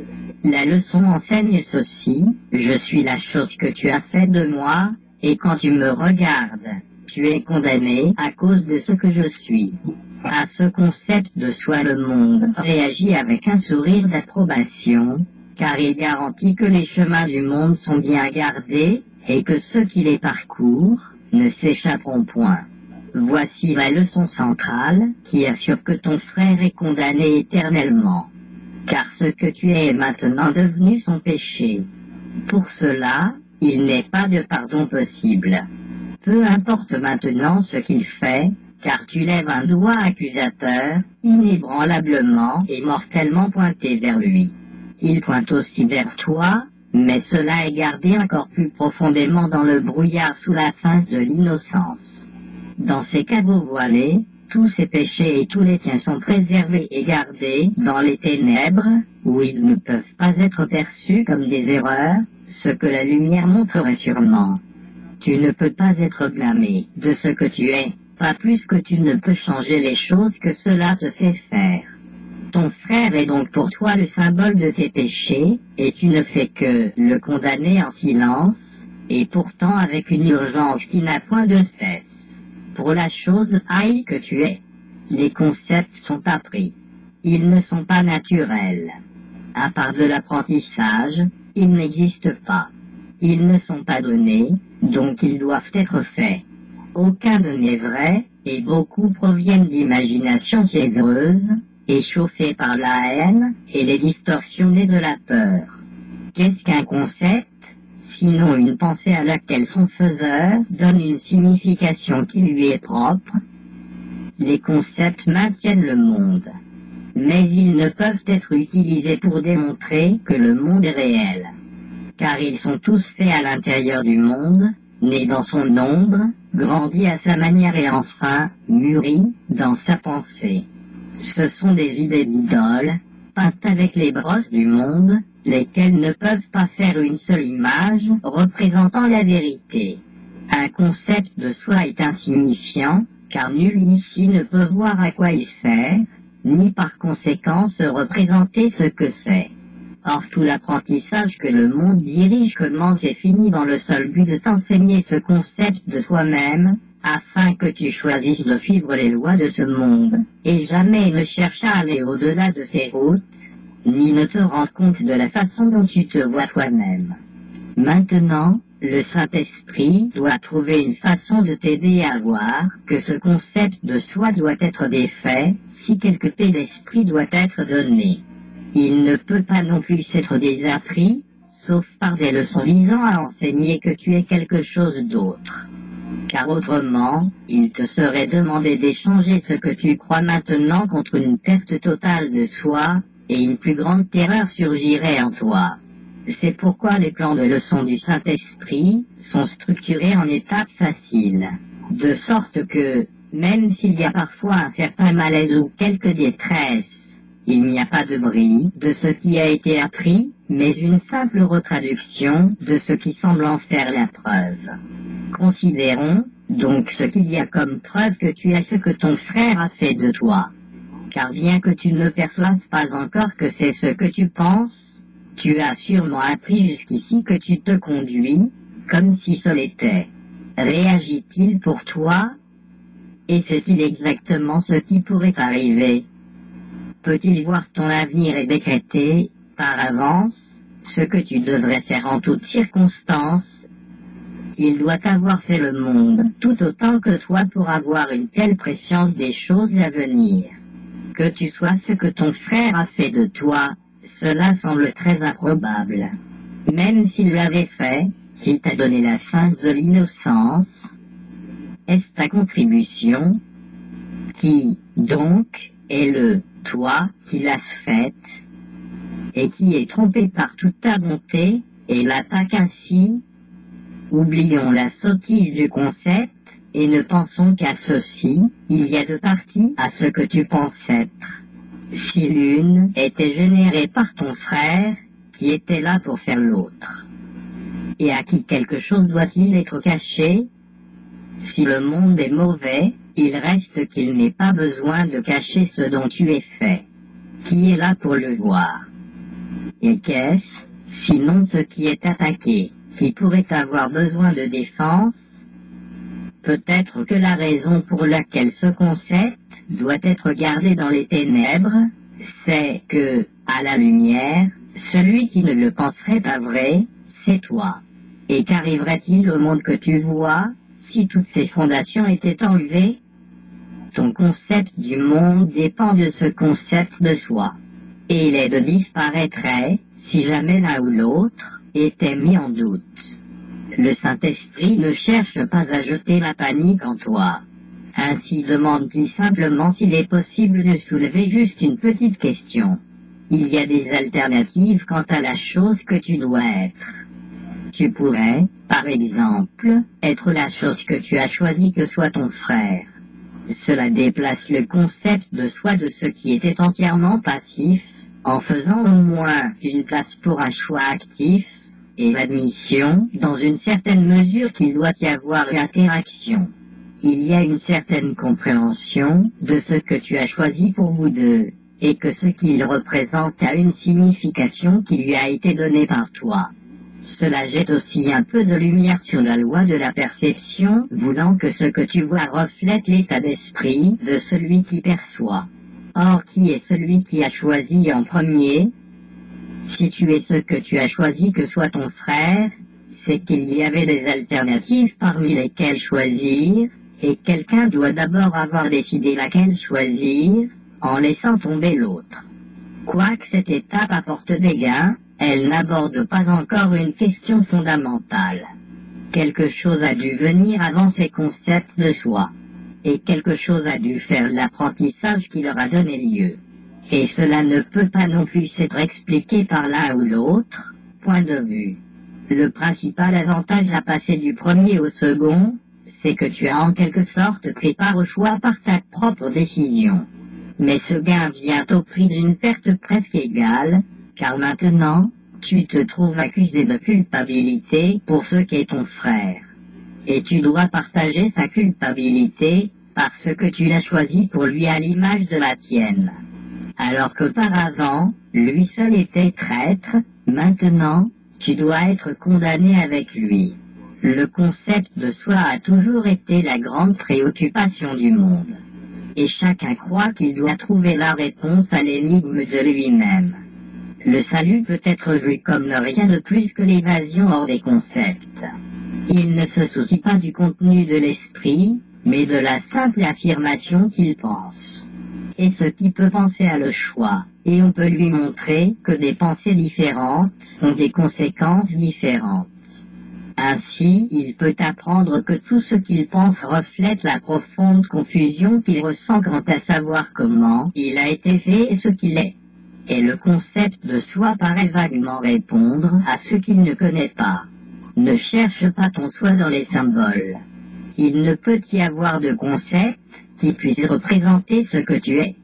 La leçon enseigne ceci: je suis la chose que tu as faite de moi, et quand tu me regardes, tu es condamné à cause de ce que je suis. À ce concept de soi, le monde réagit avec un sourire d'approbation, car il garantit que les chemins du monde sont bien gardés, et que ceux qui les parcourent ne s'échapperont point. Voici la leçon centrale qui assure que ton frère est condamné éternellement, car ce que tu es maintenant devenu son péché. Pour cela, il n'est pas de pardon possible. Peu importe maintenant ce qu'il fait, car tu lèves un doigt accusateur, inébranlablement et mortellement pointé vers lui. Il pointe aussi vers toi, mais cela est gardé encore plus profondément dans le brouillard sous la face de l'innocence. Dans ces caveaux voilés, tous ces péchés et tous les tiens sont préservés et gardés dans les ténèbres, où ils ne peuvent pas être perçus comme des erreurs, ce que la lumière montrerait sûrement. Tu ne peux pas être blâmé de ce que tu es, pas plus que tu ne peux changer les choses que cela te fait faire. Ton frère est donc pour toi le symbole de tes péchés, et tu ne fais que le condamner en silence, et pourtant avec une urgence qui n'a point de cesse. Pour la chose haïe que tu es, les concepts sont appris. Ils ne sont pas naturels. À part de l'apprentissage, ils n'existent pas. Ils ne sont pas donnés, donc ils doivent être faits. Aucun d'eux n'est vrai, et beaucoup proviennent d'imaginations fiévreuses, échauffées par la haine et les distorsions nées de la peur. Qu'est-ce qu'un concept, sinon une pensée à laquelle son faiseur donne une signification qui lui est propre? Les concepts maintiennent le monde, mais ils ne peuvent être utilisés pour démontrer que le monde est réel, car ils sont tous faits à l'intérieur du monde, nés dans son ombre, grandis à sa manière et enfin mûris dans sa pensée. Ce sont des idées d'idoles, peintes avec les brosses du monde, lesquelles ne peuvent pas faire une seule image représentant la vérité. Un concept de soi est insignifiant, car nul ici ne peut voir à quoi il sert, ni par conséquent se représenter ce que c'est. Or tout l'apprentissage que le monde dirige commence et finit dans le seul but de t'enseigner ce concept de toi-même, afin que tu choisisses de suivre les lois de ce monde, et jamais ne cherche à aller au-delà de ces routes, ni ne te rends compte de la façon dont tu te vois toi-même. Maintenant, Le Saint-Esprit doit trouver une façon de t'aider à voir que ce concept de soi doit être défait si quelque paix d'esprit doit être donnée. Il ne peut pas non plus être désappris, sauf par des leçons visant à enseigner que tu es quelque chose d'autre. Car autrement, il te serait demandé d'échanger ce que tu crois maintenant contre une perte totale de soi, et une plus grande terreur surgirait en toi. C'est pourquoi les plans de leçon du Saint-Esprit sont structurés en étapes faciles, de sorte que, même s'il y a parfois un certain malaise ou quelque détresse, il n'y a pas de bris de ce qui a été appris, mais une simple retraduction de ce qui semble en faire la preuve. Considérons donc ce qu'il y a comme preuve que tu es ce que ton frère a fait de toi. Car bien que tu ne perçoives pas encore que c'est ce que tu penses, tu as sûrement appris jusqu'ici que tu te conduis comme si ce l'était. Réagit-il pour toi? Et sait-il exactement ce qui pourrait arriver? Peut-il voir ton avenir et décréter, par avance, ce que tu devrais faire en toutes circonstances? Il doit avoir fait le monde tout autant que toi pour avoir une telle préscience des choses à venir. Que tu sois ce que ton frère a fait de toi, cela semble très improbable. Même s'il l'avait fait, s'il t'a donné la face de l'innocence, est-ce ta contribution, qui, donc, est le toi qui l'as faite, et qui est trompé par toute ta bonté, et l'attaque ainsi? Oublions la sottise du concept, et ne pensons qu'à ceci, il y a deux parties à ce que tu penses être. Si l'une était générée par ton frère, qui était là pour faire l'autre, et à qui quelque chose doit-il être caché? Si le monde est mauvais, il reste qu'il n'est pas besoin de cacher ce dont tu es fait. Qui est là pour le voir? Et qu'est-ce, sinon ce qui est attaqué, qui pourrait avoir besoin de défense? Peut-être que la raison pour laquelle ce concept doit être gardé dans les ténèbres, c'est que, à la lumière, celui qui ne le penserait pas vrai, c'est toi. Et qu'arriverait-il au monde que tu vois, si toutes ces fondations étaient enlevées? Ton concept du monde dépend de ce concept de soi. Et les deux disparaîtraient, si jamais l'un ou l'autre était mis en doute. Le Saint-Esprit ne cherche pas à jeter la panique en toi. Ainsi demande-t-il simplement s'il est possible de soulever juste une petite question. Il y a des alternatives quant à la chose que tu dois être. Tu pourrais, par exemple, être la chose que tu as choisi que soit ton frère. Cela déplace le concept de soi de ce qui était entièrement passif, en faisant au moins une place pour un choix actif, et l'admission, dans une certaine mesure qu'il doit y avoir une interaction. Il y a une certaine compréhension de ce que tu as choisi pour vous deux, et que ce qu'il représente a une signification qui lui a été donnée par toi. Cela jette aussi un peu de lumière sur la loi de la perception, voulant que ce que tu vois reflète l'état d'esprit de celui qui perçoit. Or, qui est celui qui a choisi en premier? Si tu es ce que tu as choisi que soit ton frère, c'est qu'il y avait des alternatives parmi lesquelles choisir, et quelqu'un doit d'abord avoir décidé laquelle choisir, en laissant tomber l'autre. Quoique cette étape apporte des gains, elle n'aborde pas encore une question fondamentale. Quelque chose a dû venir avant ces concepts de soi, et quelque chose a dû faire l'apprentissage qui leur a donné lieu. Et cela ne peut pas non plus être expliqué par l'un ou l'autre, point de vue. Le principal avantage à passer du premier au second, c'est que tu as en quelque sorte pris part au choix par ta propre décision. Mais ce gain vient au prix d'une perte presque égale, car maintenant, tu te trouves accusé de culpabilité pour ce qu'est ton frère. Et tu dois partager sa culpabilité parce que tu l'as choisi pour lui à l'image de la tienne. Alors qu'auparavant, lui seul était traître, maintenant, tu dois être condamné avec lui. Le concept de soi a toujours été la grande préoccupation du monde. Et chacun croit qu'il doit trouver la réponse à l'énigme de lui-même. Le salut peut être vu comme ne rien de plus que l'évasion hors des concepts. Il ne se soucie pas du contenu de l'esprit, mais de la simple affirmation qu'il pense. Et ce qui peut penser a le choix, et on peut lui montrer que des pensées différentes ont des conséquences différentes. Ainsi, il peut apprendre que tout ce qu'il pense reflète la profonde confusion qu'il ressent quant à savoir comment il a été fait et ce qu'il est. Et le concept de soi paraît vaguement répondre à ce qu'il ne connaît pas. Ne cherche pas ton soi dans les symboles. Il ne peut y avoir de concept qui puisse représenter ce que tu es.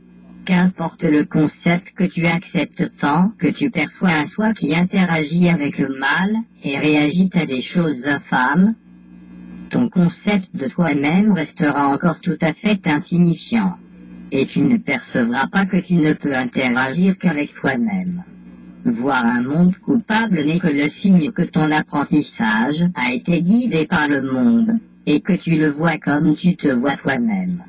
Qu'importe le concept que tu acceptes tant que tu perçois un soi qui interagit avec le mal et réagit à des choses infâmes, ton concept de toi-même restera encore tout à fait insignifiant. Et tu ne percevras pas que tu ne peux interagir qu'avec toi-même. Voir un monde coupable n'est que le signe que ton apprentissage a été guidé par le monde, et que tu le vois comme tu te vois toi-même.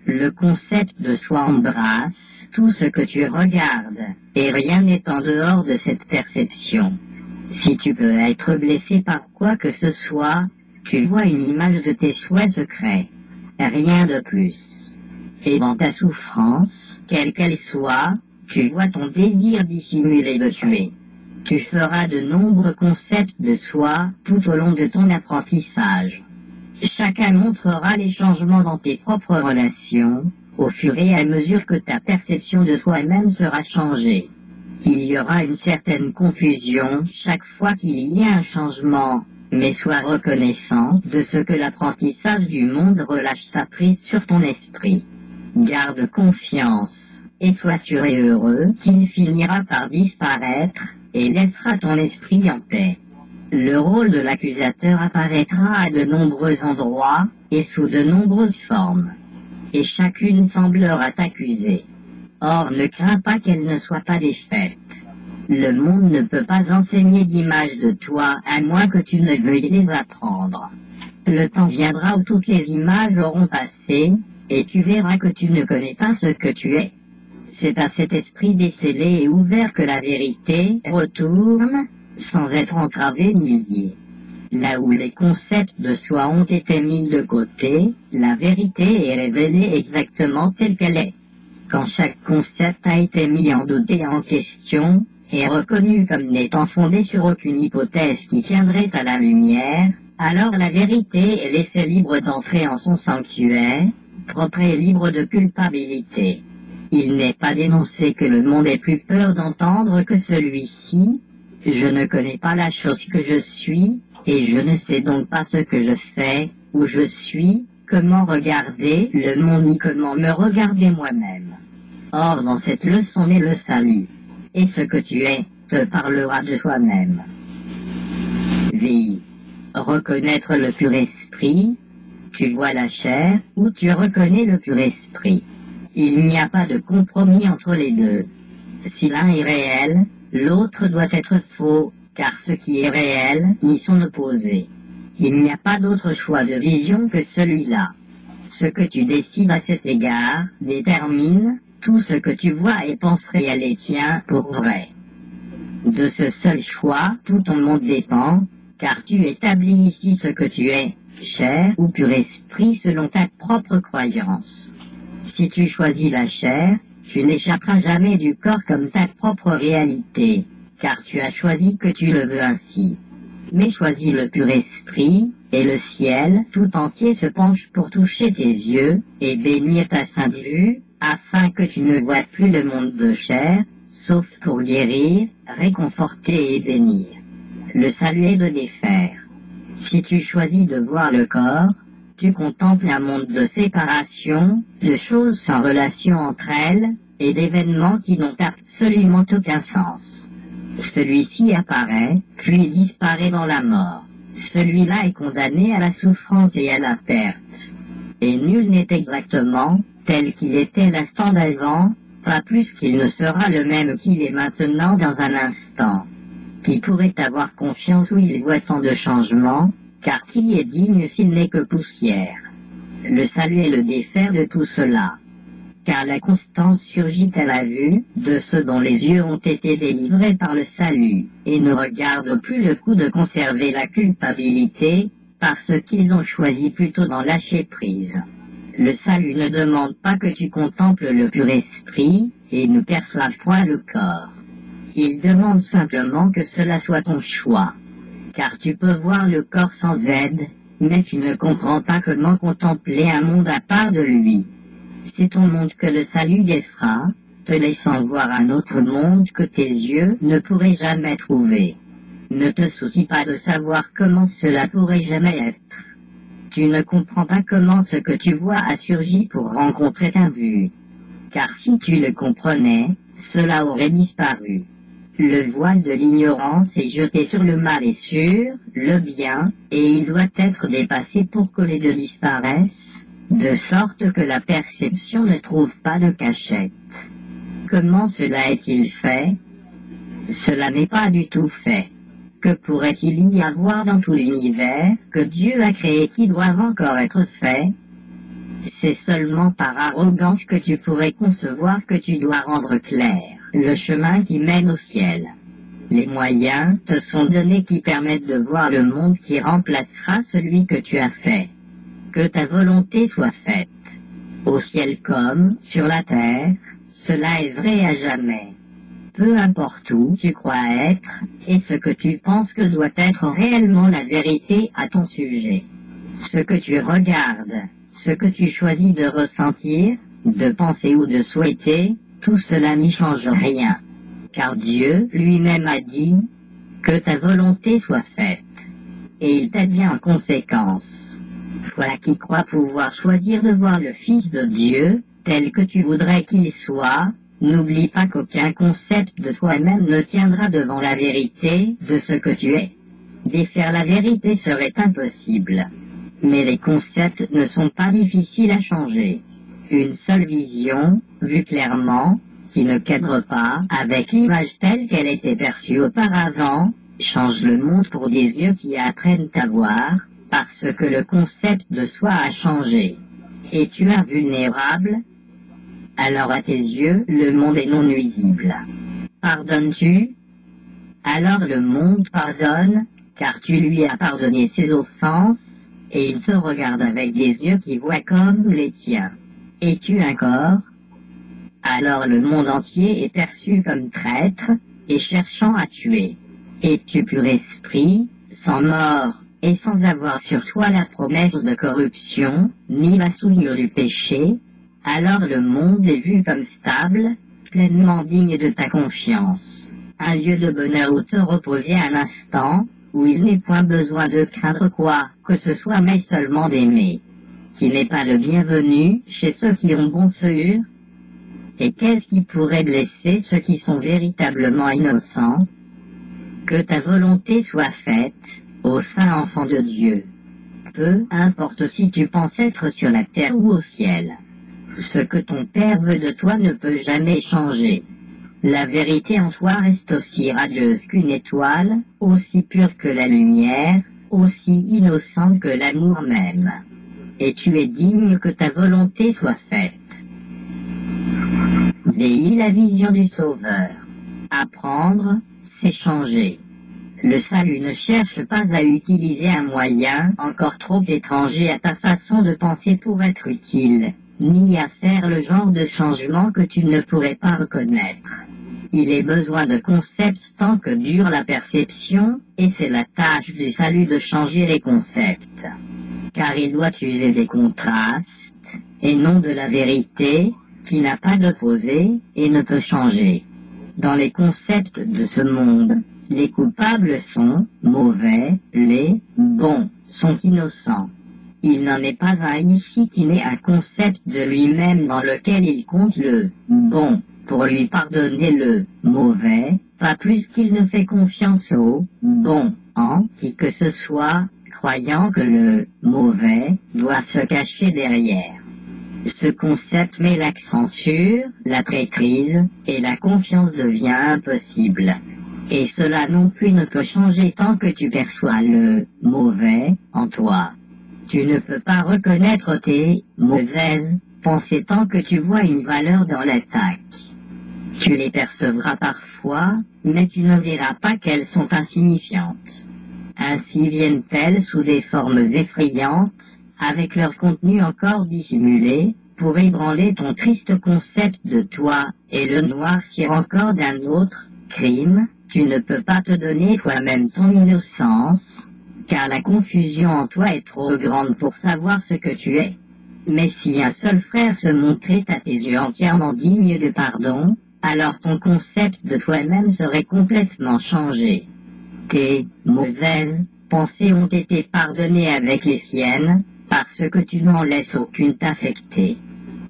Le concept de soi embrasse tout ce que tu regardes, et rien n'est en dehors de cette perception. Si tu peux être blessé par quoi que ce soit, tu vois une image de tes souhaits secrets. Rien de plus. Et dans ta souffrance, quelle qu'elle soit, tu vois ton désir dissimulé de tuer. Tu feras de nombreux concepts de soi tout au long de ton apprentissage. Chacun montrera les changements dans tes propres relations, au fur et à mesure que ta perception de toi-même sera changée. Il y aura une certaine confusion chaque fois qu'il y a un changement, mais sois reconnaissant de ce que l'apprentissage du monde relâche sa prise sur ton esprit. Garde confiance, et sois sûr et heureux qu'il finira par disparaître, et laissera ton esprit en paix. Le rôle de l'accusateur apparaîtra à de nombreux endroits et sous de nombreuses formes, et chacune semblera t'accuser. Or, ne crains pas qu'elle ne soit pas défaite. Le monde ne peut pas enseigner d'images de toi à moins que tu ne veuilles les apprendre. Le temps viendra où toutes les images auront passé, et tu verras que tu ne connais pas ce que tu es. C'est à cet esprit décellé et ouvert que la vérité retourne, sans être entravée ni liée. Là où les concepts de soi ont été mis de côté, la vérité est révélée exactement telle qu'elle est. Quand chaque concept a été mis en doute et en question, et reconnu comme n'étant fondé sur aucune hypothèse qui tiendrait à la lumière, alors la vérité est laissée libre d'entrer en son sanctuaire, propre et libre de culpabilité. Il n'est pas dénoncé que le monde ait plus peur d'entendre que celui-ci. Je ne connais pas la chose que je suis, et je ne sais donc pas ce que je fais, où je suis, comment regarder le monde ni comment me regarder moi-même. Or, dans cette leçon est le salut, et ce que tu es te parlera de toi-même. Vie. Reconnaître le pur esprit, tu vois la chair, ou tu reconnais le pur esprit. Il n'y a pas de compromis entre les deux. Si l'un est réel, l'autre doit être faux, car ce qui est réel n'y son opposé. Il n'y a pas d'autre choix de vision que celui-là. Ce que tu décides à cet égard détermine tout ce que tu vois et penses réel et tient pour vrai. De ce seul choix, tout ton monde dépend, car tu établis ici ce que tu es, chair ou pur esprit selon ta propre croyance. Si tu choisis la chair, tu n'échapperas jamais du corps comme ta propre réalité, car tu as choisi que tu le veux ainsi. Mais choisis le pur esprit, et le ciel tout entier se penche pour toucher tes yeux et bénir ta sainte vue, afin que tu ne vois plus le monde de chair, sauf pour guérir, réconforter et bénir. Le salut est de défaire. Si tu choisis de voir le corps, tu contemples un monde de séparation, de choses sans relation entre elles, et d'événements qui n'ont absolument aucun sens. Celui-ci apparaît, puis disparaît dans la mort. Celui-là est condamné à la souffrance et à la perte. Et nul n'est exactement tel qu'il était l'instant d'avant, pas plus qu'il ne sera le même qu'il est maintenant dans un instant. Qui pourrait avoir confiance où il voit tant de changements, car qui est digne s'il n'est que poussière? Le salut est le défaire de tout cela, car la constance surgit à la vue de ceux dont les yeux ont été délivrés par le salut, et ne regarde plus le coup de conserver la culpabilité, parce qu'ils ont choisi plutôt d'en lâcher prise. Le salut ne demande pas que tu contemples le pur esprit et ne perçoives point le corps. Il demande simplement que cela soit ton choix. Car tu peux voir le corps sans aide, mais tu ne comprends pas comment contempler un monde à part de lui. C'est ton monde que le salut défera, te laissant voir un autre monde que tes yeux ne pourraient jamais trouver. Ne te soucie pas de savoir comment cela pourrait jamais être. Tu ne comprends pas comment ce que tu vois a surgi pour rencontrer ta vue. Car si tu le comprenais, cela aurait disparu. Le voile de l'ignorance est jeté sur le mal et sur le bien, et il doit être dépassé pour que les deux disparaissent, de sorte que la perception ne trouve pas de cachette. Comment cela est-il fait? Cela n'est pas du tout fait. Que pourrait-il y avoir dans tout l'univers que Dieu a créé qui doivent encore être faits? C'est seulement par arrogance que tu pourrais concevoir que tu dois rendre clair le chemin qui mène au ciel. Les moyens te sont donnés qui permettent de voir le monde qui remplacera celui que tu as fait. Que ta volonté soit faite. Au ciel comme sur la terre, cela est vrai à jamais. Peu importe où tu crois être, et ce que tu penses que doit être réellement la vérité à ton sujet. Ce que tu regardes, ce que tu choisis de ressentir, de penser ou de souhaiter, tout cela n'y change rien. Car Dieu lui-même a dit que ta volonté soit faite. Et il t'a dit en conséquence. Toi qui crois pouvoir choisir de voir le Fils de Dieu, tel que tu voudrais qu'il soit, n'oublie pas qu'aucun concept de toi-même ne tiendra devant la vérité de ce que tu es. Défaire la vérité serait impossible. Mais les concepts ne sont pas difficiles à changer. Une seule vision, vue clairement, qui ne cadre pas avec l'image telle qu'elle était perçue auparavant, change le monde pour des yeux qui apprennent à voir, parce que le concept de soi a changé. Es-tu invulnérable? Alors à tes yeux, le monde est non nuisible. Pardonnes-tu? Alors le monde pardonne, car tu lui as pardonné ses offenses, et il te regarde avec des yeux qui voient comme les tiens. Es-tu un corps? Alors le monde entier est perçu comme traître, et cherchant à tuer. Es-tu pur esprit, sans mort, et sans avoir sur toi la promesse de corruption, ni la souillure du péché? Alors le monde est vu comme stable, pleinement digne de ta confiance. Un lieu de bonheur où te reposer un instant, où il n'est point besoin de craindre quoi que ce soit mais seulement d'aimer. Qui n'est pas le bienvenu chez ceux qui ont bon sûr? Et qu'est-ce qui pourrait blesser ceux qui sont véritablement innocents? Que ta volonté soit faite, ô saint enfant de Dieu. Peu importe si tu penses être sur la terre ou au ciel. Ce que ton Père veut de toi ne peut jamais changer. La vérité en toi reste aussi radieuse qu'une étoile, aussi pure que la lumière, aussi innocente que l'amour même. Et tu es digne que ta volonté soit faite. Veille la vision du Sauveur. Apprendre, c'est changer. Le salut ne cherche pas à utiliser un moyen encore trop étranger à ta façon de penser pour être utile, ni à faire le genre de changement que tu ne pourrais pas reconnaître. Il est besoin de concepts tant que dure la perception, et c'est la tâche du salut de changer les concepts. Car il doit user des contrastes, et non de la vérité, qui n'a pas d'opposé et ne peut changer. Dans les concepts de ce monde, les coupables sont mauvais, les bons sont innocents. Il n'en est pas un ici qui n'ait un concept de lui-même dans lequel il compte le bon pour lui pardonner le mauvais, pas plus qu'il ne fait confiance au bon en qui que ce soit, croyant que le mauvais doit se cacher derrière. Ce concept met l'accent sur la traîtrise et la confiance devient impossible. Et cela non plus ne peut changer tant que tu perçois le mauvais en toi. Tu ne peux pas reconnaître tes mauvaises pensées tant que tu vois une valeur dans l'attaque. Tu les percevras parfois, mais tu ne verras pas qu'elles sont insignifiantes. Ainsi viennent-elles sous des formes effrayantes, avec leur contenu encore dissimulé, pour ébranler ton triste concept de toi, et le noircir encore d'un autre crime. Tu ne peux pas te donner toi-même ton innocence, car la confusion en toi est trop grande pour savoir ce que tu es. Mais si un seul frère se montrait à tes yeux entièrement digne de pardon, alors ton concept de toi-même serait complètement changé. Tes mauvaises pensées ont été pardonnées avec les siennes, parce que tu n'en laisses aucune t'affecter.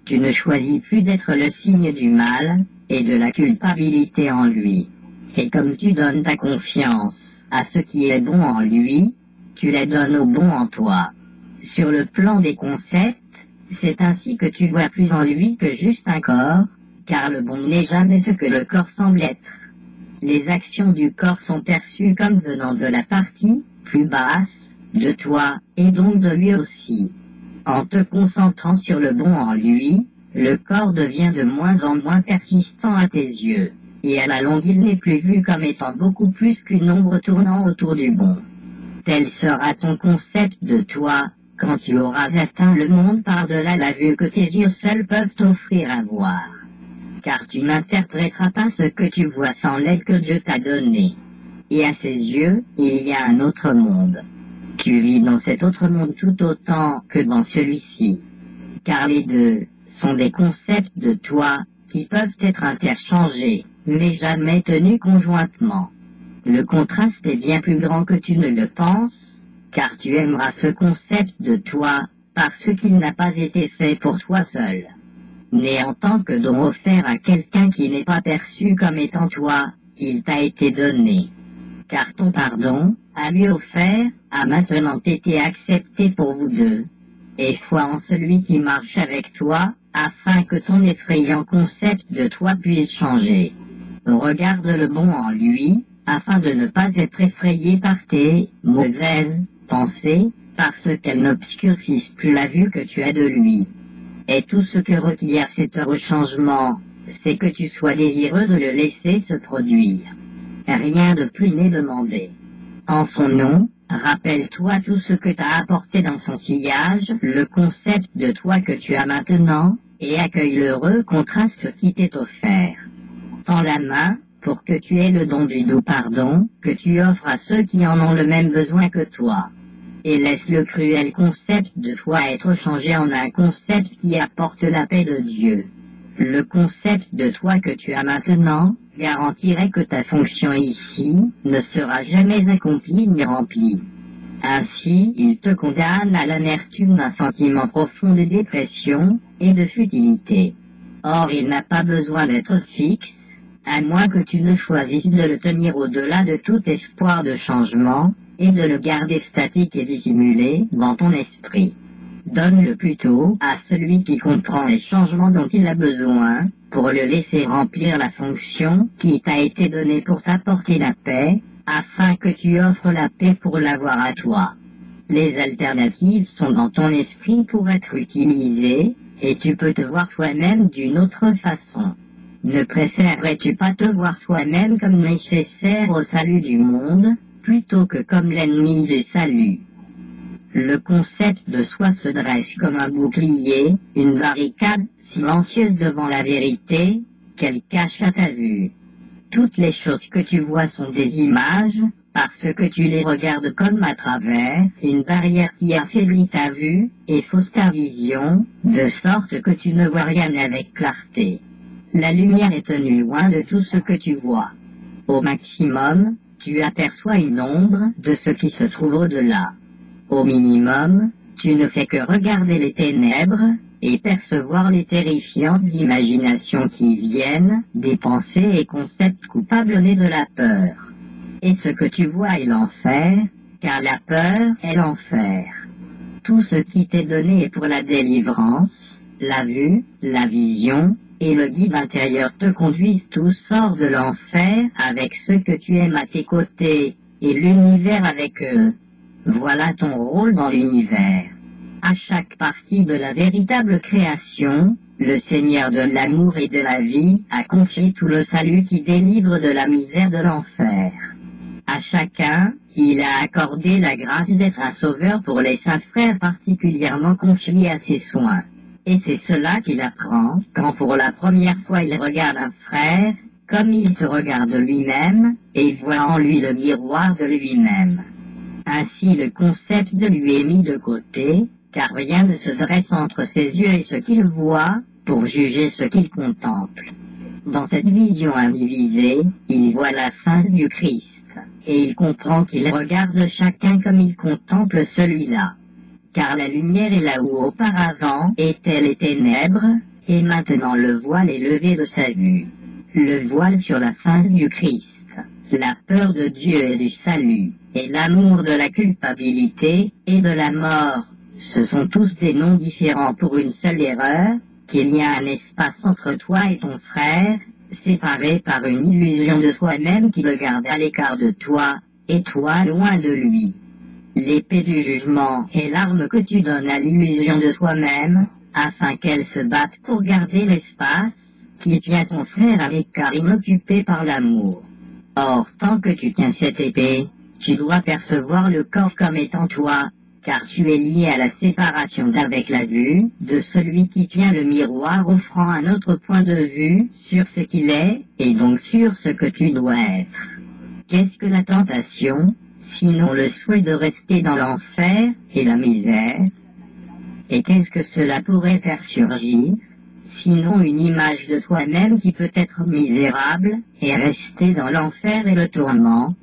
Tu ne choisis plus d'être le signe du mal, et de la culpabilité en lui. Et comme tu donnes ta confiance à ce qui est bon en lui, tu la donnes au bon en toi. Sur le plan des concepts, c'est ainsi que tu vois plus en lui que juste un corps, car le bon n'est jamais ce que le corps semble être. Les actions du corps sont perçues comme venant de la partie plus basse de toi, et donc de lui aussi. En te concentrant sur le bon en lui, le corps devient de moins en moins persistant à tes yeux, et à la longue il n'est plus vu comme étant beaucoup plus qu'une ombre tournant autour du bon. Tel sera ton concept de toi, quand tu auras atteint le monde par-delà la vue que tes yeux seuls peuvent t'offrir à voir. Car tu n'interpréteras pas ce que tu vois sans l'aide que Dieu t'a donnée. Et à ses yeux, il y a un autre monde. Tu vis dans cet autre monde tout autant que dans celui-ci. Car les deux sont des concepts de toi qui peuvent être interchangés, mais jamais tenus conjointement. Le contraste est bien plus grand que tu ne le penses, car tu aimeras ce concept de toi parce qu'il n'a pas été fait pour toi seul. Né en tant que don offert à quelqu'un qui n'est pas perçu comme étant toi, il t'a été donné. Car ton pardon, à lui offert, a maintenant été accepté pour vous deux. Et foi en celui qui marche avec toi, afin que ton effrayant concept de toi puisse changer. Regarde le bon en lui, afin de ne pas être effrayé par tes mauvaises pensées, parce qu'elles n'obscurcissent plus la vue que tu as de lui. Et tout ce que requiert cet heureux changement, c'est que tu sois désireux de le laisser se produire. Rien de plus n'est demandé. En son nom, rappelle-toi tout ce que t'as apporté dans son sillage, le concept de toi que tu as maintenant, et accueille l'heureux contraste qui t'est offert. Tends la main, pour que tu aies le don du doux pardon, que tu offres à ceux qui en ont le même besoin que toi. Et laisse le cruel concept de toi être changé en un concept qui apporte la paix de Dieu. Le concept de toi que tu as maintenant garantirait que ta fonction ici ne sera jamais accomplie ni remplie. Ainsi, il te condamne à l'amertume d'un sentiment profond de dépression et de futilité. Or, il n'a pas besoin d'être fixe, à moins que tu ne choisisses de le tenir au-delà de tout espoir de changement, et de le garder statique et dissimulé dans ton esprit. Donne-le plutôt à celui qui comprend les changements dont il a besoin, pour le laisser remplir la fonction qui t'a été donnée pour t'apporter la paix, afin que tu offres la paix pour l'avoir à toi. Les alternatives sont dans ton esprit pour être utilisées, et tu peux te voir toi-même d'une autre façon. Ne préférerais-tu pas te voir toi-même comme nécessaire au salut du monde, plutôt que comme l'ennemi du salut? Le concept de soi se dresse comme un bouclier, une barricade silencieuse devant la vérité, qu'elle cache à ta vue. Toutes les choses que tu vois sont des images, parce que tu les regardes comme à travers, une barrière qui affaiblit ta vue et fausse ta vision, de sorte que tu ne vois rien avec clarté. La lumière est tenue loin de tout ce que tu vois. Au maximum, tu aperçois une ombre de ce qui se trouve au-delà. Au minimum, tu ne fais que regarder les ténèbres et percevoir les terrifiantes imaginations qui viennent des pensées et concepts coupables nés de la peur. Et ce que tu vois est l'enfer, car la peur est l'enfer. Tout ce qui t'est donné est pour la délivrance, la vue, la vision, et le guide intérieur te conduisent tous hors de l'enfer avec ceux que tu aimes à tes côtés, et l'univers avec eux. Voilà ton rôle dans l'univers. À chaque partie de la véritable création, le Seigneur de l'amour et de la vie a confié tout le salut qui délivre de la misère de l'enfer. À chacun, il a accordé la grâce d'être un sauveur pour les saints frères particulièrement confiés à ses soins. Et c'est cela qu'il apprend quand pour la première fois il regarde un frère, comme il se regarde lui-même, et voit en lui le miroir de lui-même. Ainsi le concept de lui est mis de côté, car rien ne se dresse entre ses yeux et ce qu'il voit, pour juger ce qu'il contemple. Dans cette vision indivisée, il voit la face du Christ, et il comprend qu'il regarde chacun comme il contemple celui-là. Car la lumière est là où auparavant étaient les ténèbres, et maintenant le voile est levé de sa vue. Le voile sur la face du Christ, la peur de Dieu et du salut, et l'amour de la culpabilité et de la mort, ce sont tous des noms différents pour une seule erreur, qu'il y a un espace entre toi et ton frère, séparé par une illusion de toi-même qui le garde à l'écart de toi, et toi loin de lui. L'épée du jugement est l'arme que tu donnes à l'illusion de toi-même, afin qu'elle se batte pour garder l'espace, qui tient ton frère à l'écart inoccupé par l'amour. Or, tant que tu tiens cette épée, tu dois percevoir le corps comme étant toi, car tu es lié à la séparation d'avec la vue de celui qui tient le miroir offrant un autre point de vue sur ce qu'il est, et donc sur ce que tu dois être. Qu'est-ce que la tentation, sinon le souhait de rester dans l'enfer et la misère? Et qu'est-ce que cela pourrait faire surgir, sinon une image de toi-même qui peut être misérable et rester dans l'enfer et le tourment?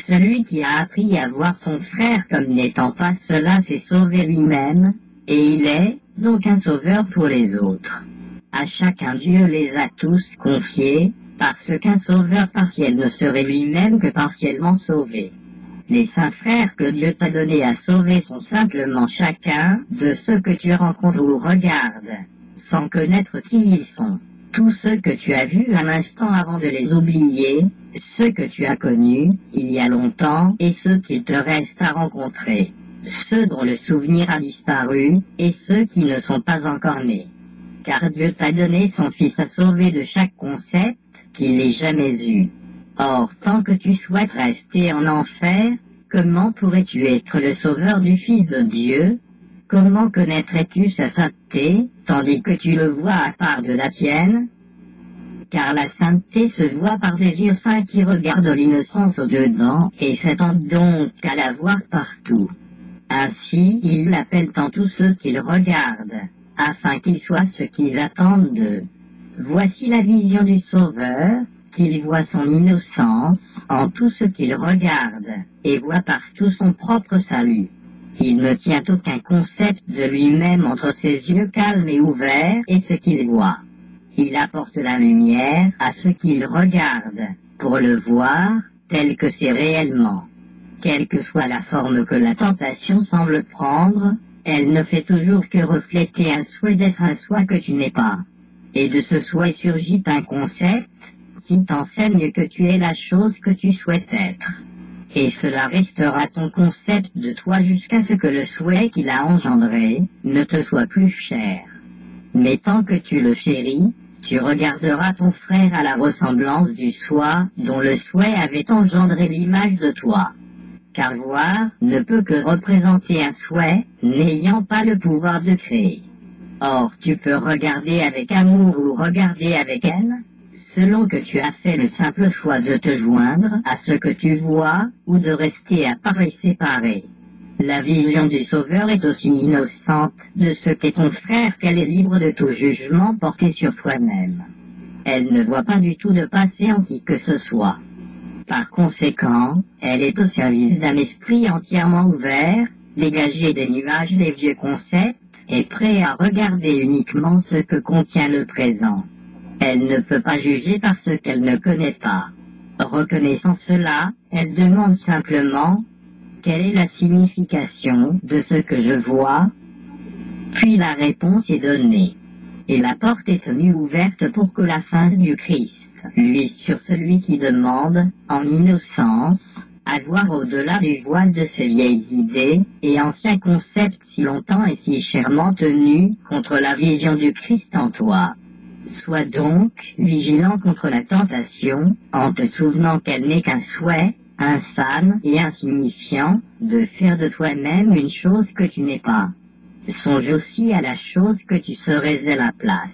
Celui qui a appris à voir son frère comme n'étant pas cela s'est sauvé lui-même, et il est donc un sauveur pour les autres. À chacun Dieu les a tous confiés, parce qu'un sauveur partiel ne serait lui-même que partiellement sauvé. Les saints frères que Dieu t'a donnés à sauver sont simplement chacun de ceux que tu rencontres ou regardes, sans connaître qui ils sont. Tous ceux que tu as vus un instant avant de les oublier, ceux que tu as connus il y a longtemps et ceux qu'il te reste à rencontrer, ceux dont le souvenir a disparu et ceux qui ne sont pas encore nés. Car Dieu t'a donné son Fils à sauver de chaque concept qu'il ait jamais eu. Or, tant que tu souhaites rester en enfer, comment pourrais-tu être le sauveur du Fils de Dieu? Comment connaîtrais-tu sa sainteté, tandis que tu le vois à part de la tienne? Car la sainteté se voit par des yeux saints qui regardent l'innocence au-dedans, et s'attendent donc à la voir partout. Ainsi, ils l'appellent en tous ceux qu'ils regardent, afin qu'ils soient ce qu'ils attendent d'eux. Voici la vision du Sauveur, qu'il voit son innocence en tout ce qu'il regarde, et voit partout son propre salut. Il ne tient aucun concept de lui-même entre ses yeux calmes et ouverts et ce qu'il voit. Il apporte la lumière à ce qu'il regarde, pour le voir tel que c'est réellement. Quelle que soit la forme que la tentation semble prendre, elle ne fait toujours que refléter un souhait d'être un soi que tu n'es pas. Et de ce souhait surgit un concept qui t'enseigne que tu es la chose que tu souhaites être. Et cela restera ton concept de toi jusqu'à ce que le souhait qu'il a engendré ne te soit plus cher. Mais tant que tu le chéris, tu regarderas ton frère à la ressemblance du soi dont le souhait avait engendré l'image de toi. Car voir ne peut que représenter un souhait n'ayant pas le pouvoir de créer. Or, tu peux regarder avec amour ou regarder avec haine, selon que tu as fait le simple choix de te joindre à ce que tu vois ou de rester à part et séparé. La vision du Sauveur est aussi innocente de ce qu'est ton frère qu'elle est libre de tout jugement porté sur toi-même. Elle ne voit pas du tout de passé en qui que ce soit. Par conséquent, elle est au service d'un esprit entièrement ouvert, dégagé des nuages des vieux concepts, et prêt à regarder uniquement ce que contient le présent. Elle ne peut pas juger parce qu'elle ne connaît pas. Reconnaissant cela, elle demande simplement « Quelle est la signification de ce que je vois ?» Puis la réponse est donnée. Et la porte est tenue ouverte pour que la face du Christ luise sur celui qui demande, en innocence, à voir au-delà du voile de ses vieilles idées et anciens concepts si longtemps et si chèrement tenus contre la vision du Christ en toi. Sois donc vigilant contre la tentation, en te souvenant qu'elle n'est qu'un souhait, infâme et insignifiant, de faire de toi-même une chose que tu n'es pas. Songe aussi à la chose que tu serais à la place.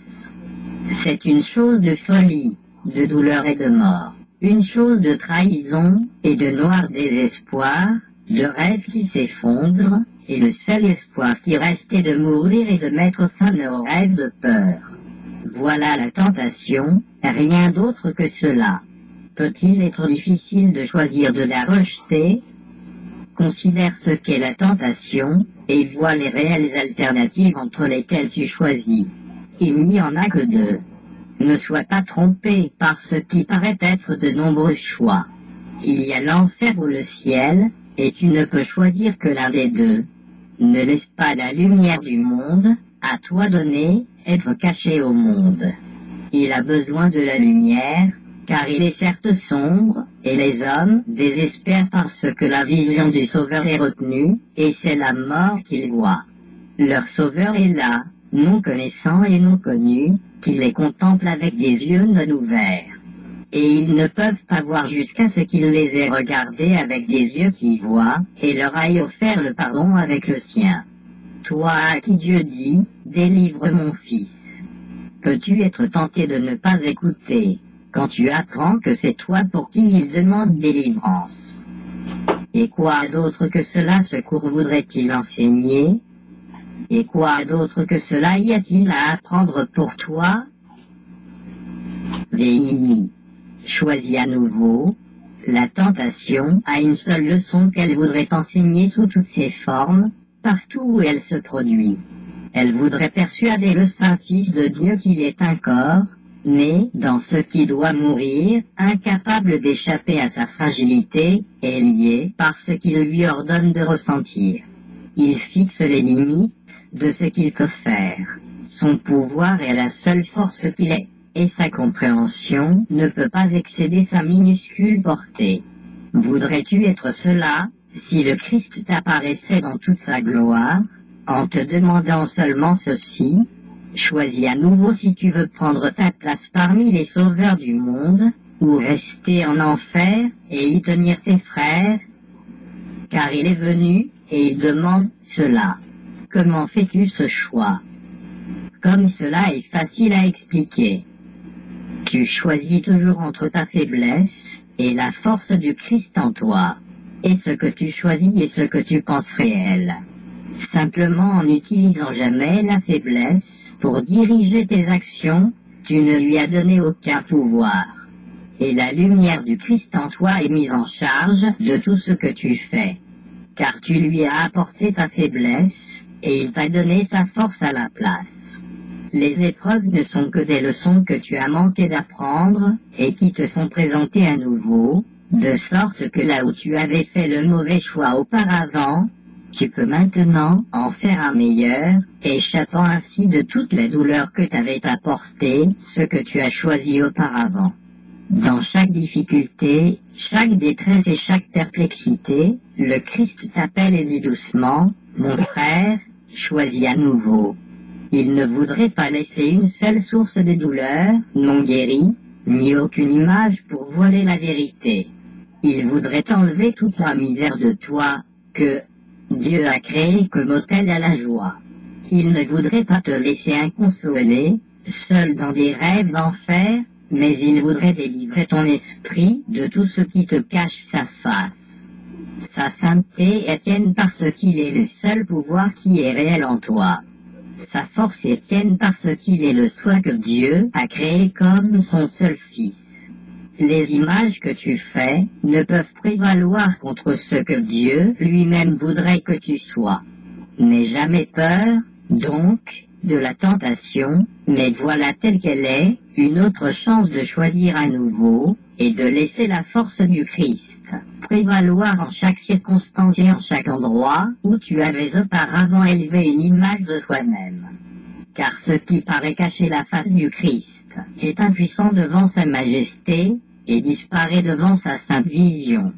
C'est une chose de folie, de douleur et de mort, une chose de trahison et de noir désespoir, de rêve qui s'effondre, et le seul espoir qui reste est de mourir et de mettre fin aux rêves de peur. Voilà la tentation, rien d'autre que cela. Peut-il être difficile de choisir de la rejeter? Considère ce qu'est la tentation, et vois les réelles alternatives entre lesquelles tu choisis. Il n'y en a que deux. Ne sois pas trompé par ce qui paraît être de nombreux choix. Il y a l'enfer ou le ciel, et tu ne peux choisir que l'un des deux. Ne laisse pas la lumière du monde, à toi donner, être caché au monde. Il a besoin de la lumière, car il est certes sombre, et les hommes désespèrent parce que la vision du Sauveur est retenue, et c'est la mort qu'ils voient. Leur Sauveur est là, non connaissant et non connu, qui les contemple avec des yeux non ouverts. Et ils ne peuvent pas voir jusqu'à ce qu'il les ait regardés avec des yeux qui voient, et leur aille offert le pardon avec le sien. Toi à qui Dieu dit, délivre mon fils. Peux-tu être tenté de ne pas écouter, quand tu apprends que c'est toi pour qui il demande délivrance? Et quoi d'autre que cela secours voudrait-il enseigner? Et quoi d'autre que cela y a-t-il à apprendre pour toi? Véhili. Choisis à nouveau. La tentation a une seule leçon qu'elle voudrait enseigner sous toutes ses formes, partout où elle se produit. Elle voudrait persuader le Saint-Fils de Dieu qu'il est un corps, né dans ce qui doit mourir, incapable d'échapper à sa fragilité, et lié par ce qu'il lui ordonne de ressentir. Il fixe les limites de ce qu'il peut faire. Son pouvoir est la seule force qu'il ait, et sa compréhension ne peut pas excéder sa minuscule portée. Voudrais-tu être cela, si le Christ t'apparaissait dans toute sa gloire, en te demandant seulement ceci? Choisis à nouveau si tu veux prendre ta place parmi les sauveurs du monde, ou rester en enfer et y tenir tes frères, car il est venu et il demande cela. Comment fais-tu ce choix? Comme cela est facile à expliquer. Tu choisis toujours entre ta faiblesse et la force du Christ en toi, et ce que tu choisis est ce que tu penses réel. Simplement en n'utilisant jamais la faiblesse pour diriger tes actions, tu ne lui as donné aucun pouvoir. Et la lumière du Christ en toi est mise en charge de tout ce que tu fais, car tu lui as apporté ta faiblesse et il t'a donné sa force à la place. Les épreuves ne sont que des leçons que tu as manqué d'apprendre et qui te sont présentées à nouveau, de sorte que là où tu avais fait le mauvais choix auparavant, tu peux maintenant en faire un meilleur, échappant ainsi de toute la douleur que t'avait apporté ce que tu as choisi auparavant. Dans chaque difficulté, chaque détresse et chaque perplexité, le Christ t'appelle et dit doucement, « Mon frère, choisis à nouveau. » Il ne voudrait pas laisser une seule source de douleur, non guérie, ni aucune image pour voiler la vérité. Il voudrait enlever toute la misère de toi que Dieu a créée comme autel à la joie. Il ne voudrait pas te laisser inconsolé, seul dans des rêves d'enfer, mais il voudrait délivrer ton esprit de tout ce qui te cache sa face. Sa sainteté est tienne parce qu'il est le seul pouvoir qui est réel en toi. Sa force est tienne parce qu'il est le soi que Dieu a créé comme son seul fils. Les images que tu fais ne peuvent prévaloir contre ce que Dieu lui-même voudrait que tu sois. N'aie jamais peur, donc, de la tentation, mais voilà telle qu'elle est, une autre chance de choisir à nouveau, et de laisser la force du Christ prévaloir en chaque circonstance et en chaque endroit où tu avais auparavant élevé une image de toi-même. Car ce qui paraît cacher la face du Christ est impuissant devant sa majesté et disparaît devant sa sainte vision.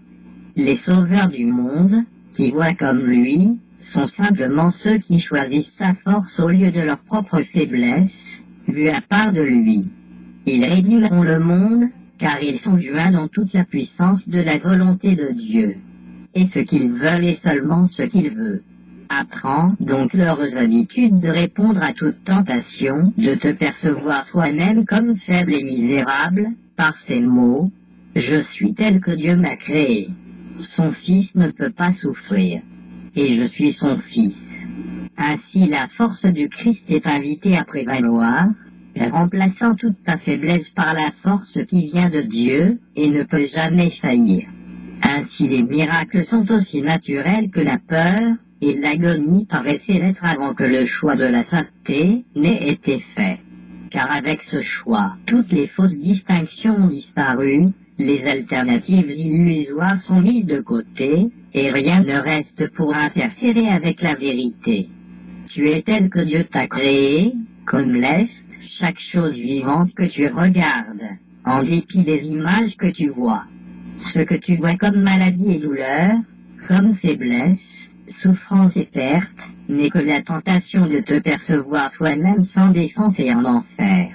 Les sauveurs du monde, qui voient comme lui, sont simplement ceux qui choisissent sa force au lieu de leur propre faiblesse, vue à part de lui. Ils rédimeront le monde, car ils sont joints dans toute la puissance de la volonté de Dieu. Et ce qu'ils veulent est seulement ce qu'il veut. Apprends donc leurs habitudes de répondre à toute tentation, de te percevoir toi-même comme faible et misérable, par ces mots, « Je suis tel que Dieu m'a créé. Son fils ne peut pas souffrir. Et je suis son fils. » Ainsi la force du Christ est invitée à prévaloir, remplaçant toute ta faiblesse par la force qui vient de Dieu et ne peut jamais faillir. Ainsi les miracles sont aussi naturels que la peur, et l'agonie paraissait l'être avant que le choix de la sainteté n'ait été fait. Car avec ce choix, toutes les fausses distinctions ont disparu, les alternatives illusoires sont mises de côté, et rien ne reste pour interférer avec la vérité. Tu es tel que Dieu t'a créé, comme l'est chaque chose vivante que tu regardes, en dépit des images que tu vois. Ce que tu vois comme maladie et douleur, comme faiblesse, souffrance et perte, n'est que la tentation de te percevoir toi-même sans défense et en enfer.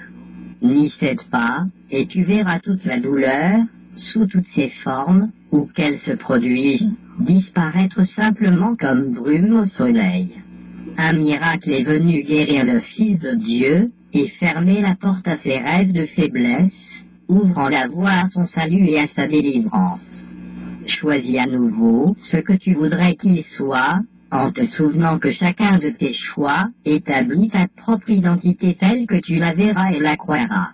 N'y cède pas, et tu verras toute la douleur, sous toutes ses formes, où qu'elle se produise, disparaître simplement comme brume au soleil. Un miracle est venu guérir le Fils de Dieu, et fermer la porte à ses rêves de faiblesse, ouvrant la voie à son salut et à sa délivrance. Choisis à nouveau ce que tu voudrais qu'il soit, en te souvenant que chacun de tes choix établit ta propre identité telle que tu la verras et la croiras.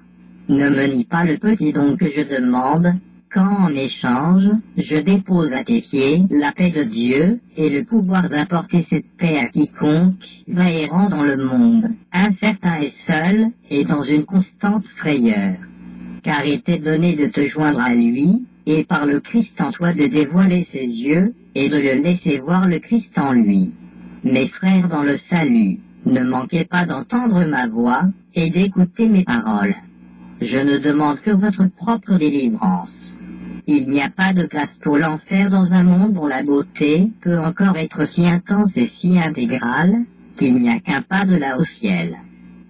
Ne me nie pas le petit don que je demande, quand en échange, je dépose à tes pieds la paix de Dieu et le pouvoir d'apporter cette paix à quiconque va errant dans le monde, incertain et seul, et dans une constante frayeur. Car il t'est donné de te joindre à lui, et par le Christ en toi de dévoiler ses yeux, et de le laisser voir le Christ en lui. Mes frères dans le salut, ne manquez pas d'entendre ma voix, et d'écouter mes paroles. Je ne demande que votre propre délivrance. Il n'y a pas de place pour l'enfer dans un monde dont la beauté peut encore être si intense et si intégrale, qu'il n'y a qu'un pas de là au ciel.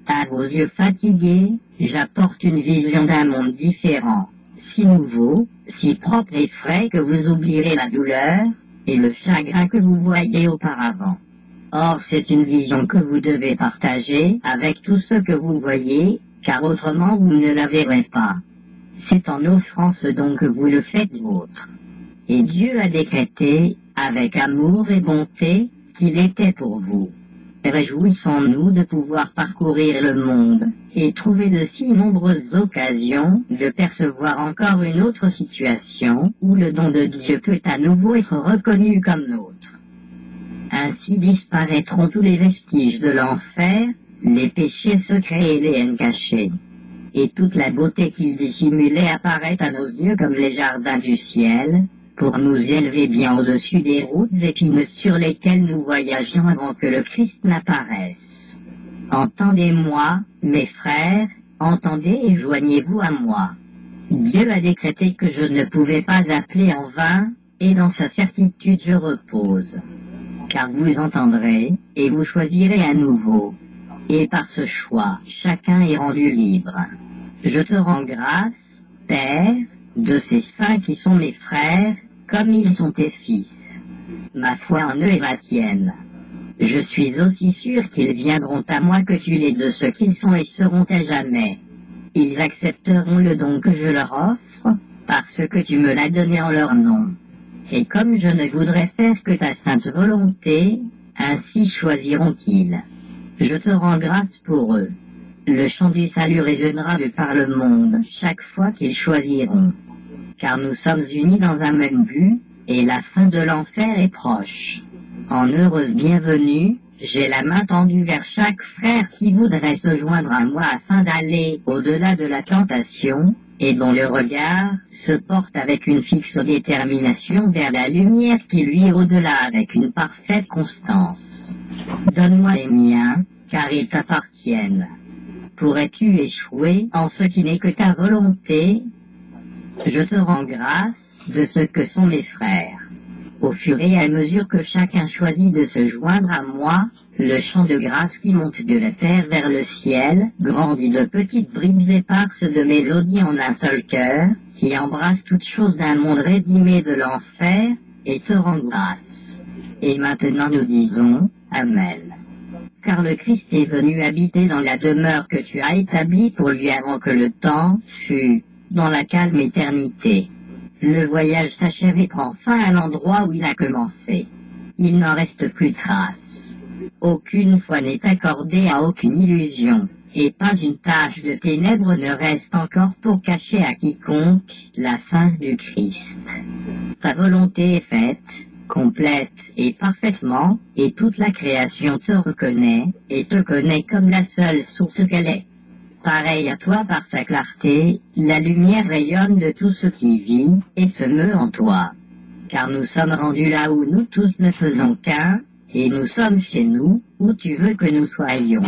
À vos yeux fatigués, j'apporte une vision d'un monde différent, si nouveau, si propre et frais que vous oublierez la douleur et le chagrin que vous voyiez auparavant. Or, c'est une vision que vous devez partager avec tous ceux que vous voyez, car autrement vous ne la verrez pas. C'est en offrant ce don que vous le faites vôtre. Et Dieu a décrété, avec amour et bonté, qu'il était pour vous. Réjouissons-nous de pouvoir parcourir le monde et trouver de si nombreuses occasions de percevoir encore une autre situation où le don de Dieu peut à nouveau être reconnu comme nôtre. Ainsi disparaîtront tous les vestiges de l'enfer, les péchés secrets et les haines cachées. Et toute la beauté qu'il dissimulait apparaît à nos yeux comme les jardins du ciel, pour nous élever bien au-dessus des routes épineuses sur lesquelles nous voyagions avant que le Christ n'apparaisse. Entendez-moi, mes frères, entendez et joignez-vous à moi. Dieu a décrété que je ne pouvais pas appeler en vain, et dans sa certitude je repose. Car vous entendrez, et vous choisirez à nouveau. Et par ce choix, chacun est rendu libre. Je te rends grâce, Père, de ces saints qui sont mes frères, comme ils sont tes fils. Ma foi en eux est la tienne. Je suis aussi sûr qu'ils viendront à moi que tu l'es de ce qu'ils sont et seront à jamais. Ils accepteront le don que je leur offre, parce que tu me l'as donné en leur nom. Et comme je ne voudrais faire que ta sainte volonté, ainsi choisiront-ils. Je te rends grâce pour eux. Le chant du salut résonnera de par le monde chaque fois qu'ils choisiront. Car nous sommes unis dans un même but, et la fin de l'enfer est proche. En heureuse bienvenue, j'ai la main tendue vers chaque frère qui voudrait se joindre à moi afin d'aller au-delà de la tentation, et dont le regard se porte avec une fixe détermination vers la lumière qui luit au-delà avec une parfaite constance. Donne-moi les miens, car ils t'appartiennent. Pourrais-tu échouer en ce qui n'est que ta volonté? Je te rends grâce de ce que sont mes frères. Au fur et à mesure que chacun choisit de se joindre à moi, le chant de grâce qui monte de la terre vers le ciel grandit de petites bribes éparses de mélodies en un seul cœur, qui embrasse toute chose d'un monde rédimé de l'enfer, et te rend grâce. Et maintenant nous disons, Amen. Car le Christ est venu habiter dans la demeure que tu as établie pour lui avant que le temps fût dans la calme éternité. Le voyage s'achève et prend fin à l'endroit où il a commencé. Il n'en reste plus trace. Aucune foi n'est accordée à aucune illusion, et pas une tache de ténèbres ne reste encore pour cacher à quiconque la fin du Christ. Ta volonté est faite, complète et parfaitement, et toute la création te reconnaît, et te connaît comme la seule source qu'elle est. Pareil à toi par sa clarté, la lumière rayonne de tout ce qui vit, et se meut en toi. Car nous sommes rendus là où nous tous ne faisons qu'un, et nous sommes chez nous, où tu veux que nous soyons.